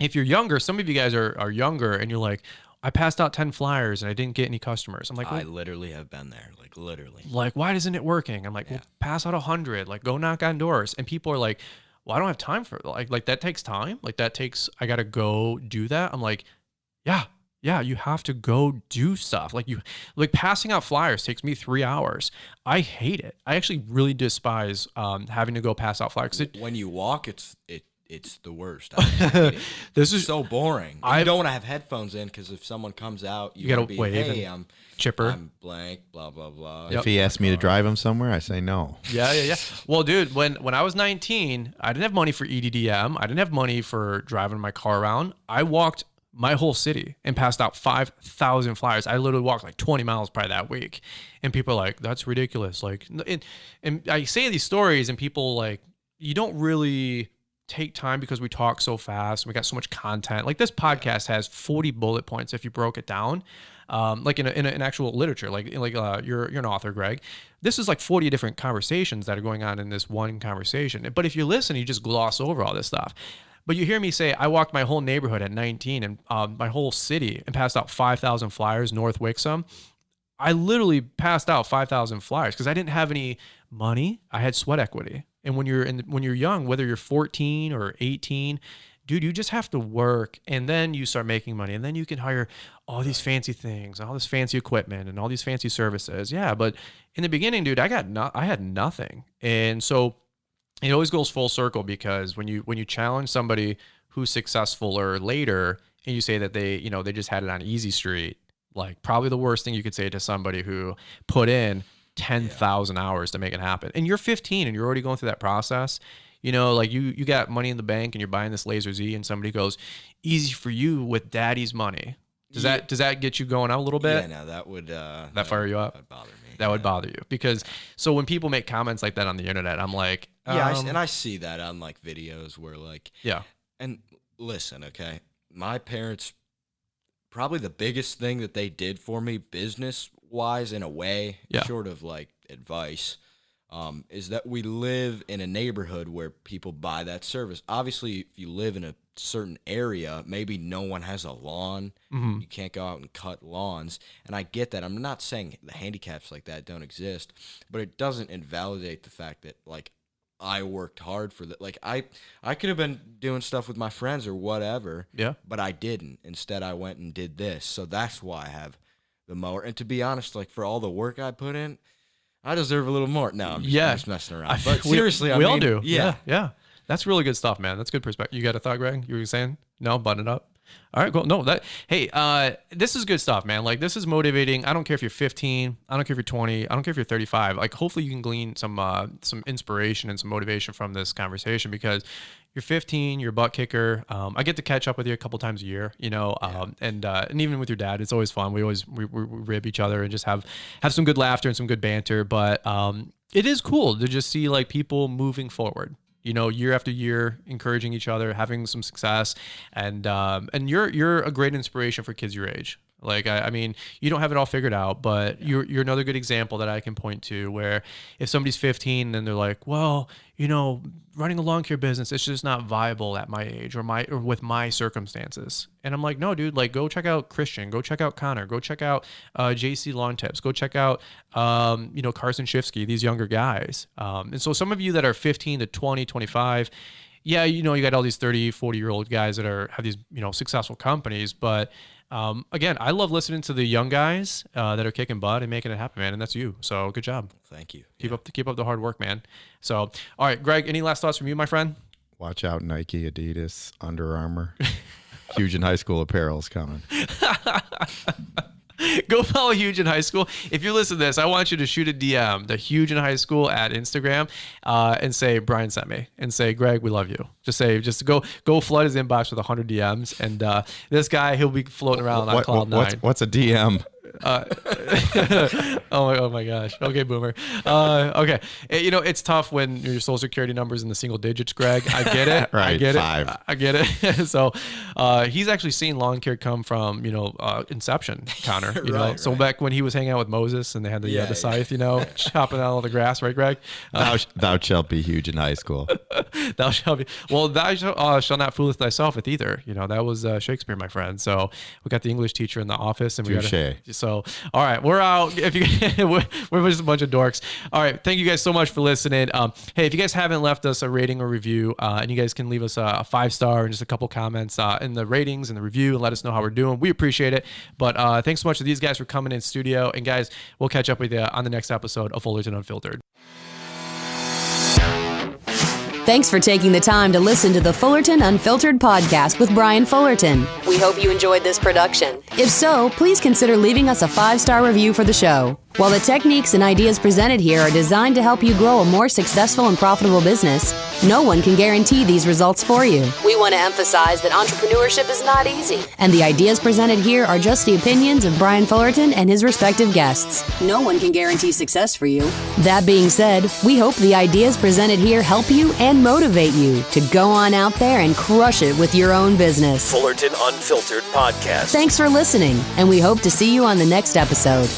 Speaker 2: if you're younger, some of you guys are younger and you're like, I passed out 10 flyers and I didn't get any customers. I'm like,
Speaker 3: I literally have been there, like literally.
Speaker 2: Like, why isn't it working? I'm like, well, pass out 100, like go knock on doors. And people are like, well, I don't have time for it. Like that takes time. I got to go do that. I'm like, yeah, you have to go do stuff. Like passing out flyers takes me 3 hours. I hate it. I actually really despise having to go pass out flyers.
Speaker 3: When you walk, it's the worst. This is so boring. I don't want to have headphones in because if someone comes out, you gotta wave. Hey, I'm
Speaker 2: chipper.
Speaker 3: I'm blank. Blah blah blah.
Speaker 5: If he asked me to drive him somewhere, I say no.
Speaker 2: Yeah. Well, dude, when I was 19, I didn't have money for EDDM. I didn't have money for driving my car around. I walked my whole city and passed out 5,000 flyers. I literally walked like 20 miles probably that week, and people are like, "That's ridiculous." Like, and I say these stories, and people like, you don't really take time because we talk so fast. We got so much content. Like this podcast has 40 bullet points if you broke it down, like in an actual literature. Like you're an author, Greg. This is like 40 different conversations that are going on in this one conversation. But if you listen, you just gloss over all this stuff. But you hear me say, I walked my whole neighborhood at 19 and my whole city and passed out 5,000 flyers, North Wixom. I literally passed out 5,000 flyers because I didn't have any money. I had sweat equity. And when you're young, whether you're 14 or 18, dude, you just have to work, and then you start making money, and then you can hire all these fancy things, all this fancy equipment, and all these fancy services. Yeah, but in the beginning, dude, I had nothing, and so it always goes full circle because when you challenge somebody who's successful or later, and you say that they just had it on easy street, like probably the worst thing you could say to somebody who put in 10,000 hours to make it happen. And you're 15 and you're already going through that process. Like you got money in the bank and you're buying this Laser Z and somebody goes, easy for you with daddy's money. Does that get you going out a little bit?
Speaker 3: Yeah, no, that would
Speaker 2: fire you up?
Speaker 3: That would bother me.
Speaker 2: That would bother you because so when people make comments like that on the internet, I'm like,
Speaker 3: and I see that on like videos where like, and listen, okay, my parents, probably the biggest thing that they did for me business wise in a way, short of like advice, is that we live in a neighborhood where people buy that service. Obviously, if you live in a certain area, maybe no one has a lawn. Mm-hmm. You can't go out and cut lawns. And I get that. I'm not saying the handicaps like that don't exist, but it doesn't invalidate the fact that like I worked hard for that. Like I could have been doing stuff with my friends or whatever. Yeah. But I didn't. Instead, I went and did this. So that's why I have the mower. And to be honest, like for all the work I put in, I deserve a little more. No, I'm just messing around. But seriously,
Speaker 2: we all do. Yeah. That's really good stuff, man. That's good perspective. You got a thought, Greg? You were saying? No, button it up. All right, cool. No, this is good stuff, man. Like this is motivating. I don't care if you're 15. I don't care if you're 20. I don't care if you're 35. Like hopefully you can glean some inspiration and some motivation from this conversation because you're 15, you're a butt kicker. I get to catch up with you a couple times a year, and even with your dad, it's always fun. We rib each other and just have some good laughter and some good banter. But it is cool to just see like people moving forward, year after year, encouraging each other, having some success, and you're a great inspiration for kids your age. Like, I mean, you don't have it all figured out, but you're another good example that I can point to where if somebody's 15 and they're like, well, running a lawn care business, it's just not viable at my age or with my circumstances. And I'm like, no, dude, like go check out Christian, go check out Connor, go check out JC Lawn Tips, go check out, Carson Shifsky, these younger guys. And so some of you that are 15 to 20, 25, yeah, you got all these 30, 40-year-old guys that have these, successful companies, but again, I love listening to the young guys that are kicking butt and making it happen, man. And that's you. So good job.
Speaker 3: Thank you.
Speaker 2: Keep up the hard work, man. So, all right, Greg, any last thoughts from you, my friend?
Speaker 5: Watch out, Nike, Adidas, Under Armour. Huge in High School apparel's coming.
Speaker 2: Go follow Huge in High School. If you're listening to this, I want you to shoot a DM to Huge in High School at Instagram and say, Brian sent me, and say, Greg, we love you. Just go flood his inbox with 100 DMs. And this guy, he'll be floating around on cloud nine.
Speaker 5: What's a DM?
Speaker 2: Oh my gosh. Okay, boomer. Okay. It's tough when your social security number's in the single digits, Greg. I get it.
Speaker 5: Right.
Speaker 2: I get
Speaker 5: 5.
Speaker 2: it. I get it. So, he's actually seen lawn care come from, inception, Connor,
Speaker 3: Right.
Speaker 2: So back when he was hanging out with Moses and they had the scythe, chopping out all the grass, right, Greg?
Speaker 5: Thou shalt be huge in high school.
Speaker 2: Thou shalt be. Well, thou shalt not fooleth thyself with either. That was Shakespeare, my friend. So we got the English teacher in the office and we got So, all right, we're out. If you, we're just a bunch of dorks. All right, thank you guys so much for listening. Hey, if you guys haven't left us a rating or review, and you guys can leave us a 5-star and just a couple comments in the ratings and the review and let us know how we're doing. We appreciate it. But thanks so much to these guys for coming in studio. And guys, we'll catch up with you on the next episode of Fullerton Unfiltered.
Speaker 6: Thanks for taking the time to listen to the Fullerton Unfiltered podcast with Brian Fullerton. We hope you enjoyed this production. If so, please consider leaving us a 5-star review for the show. While the techniques and ideas presented here are designed to help you grow a more successful and profitable business, no one can guarantee these results for you. We want to emphasize that entrepreneurship is not easy, and the ideas presented here are just the opinions of Brian Fullerton and his respective guests. No one can guarantee success for you. That being said, we hope the ideas presented here help you and motivate you to go on out there and crush it with your own business.
Speaker 1: Fullerton Unfiltered Podcast.
Speaker 6: Thanks for listening, and we hope to see you on the next episode.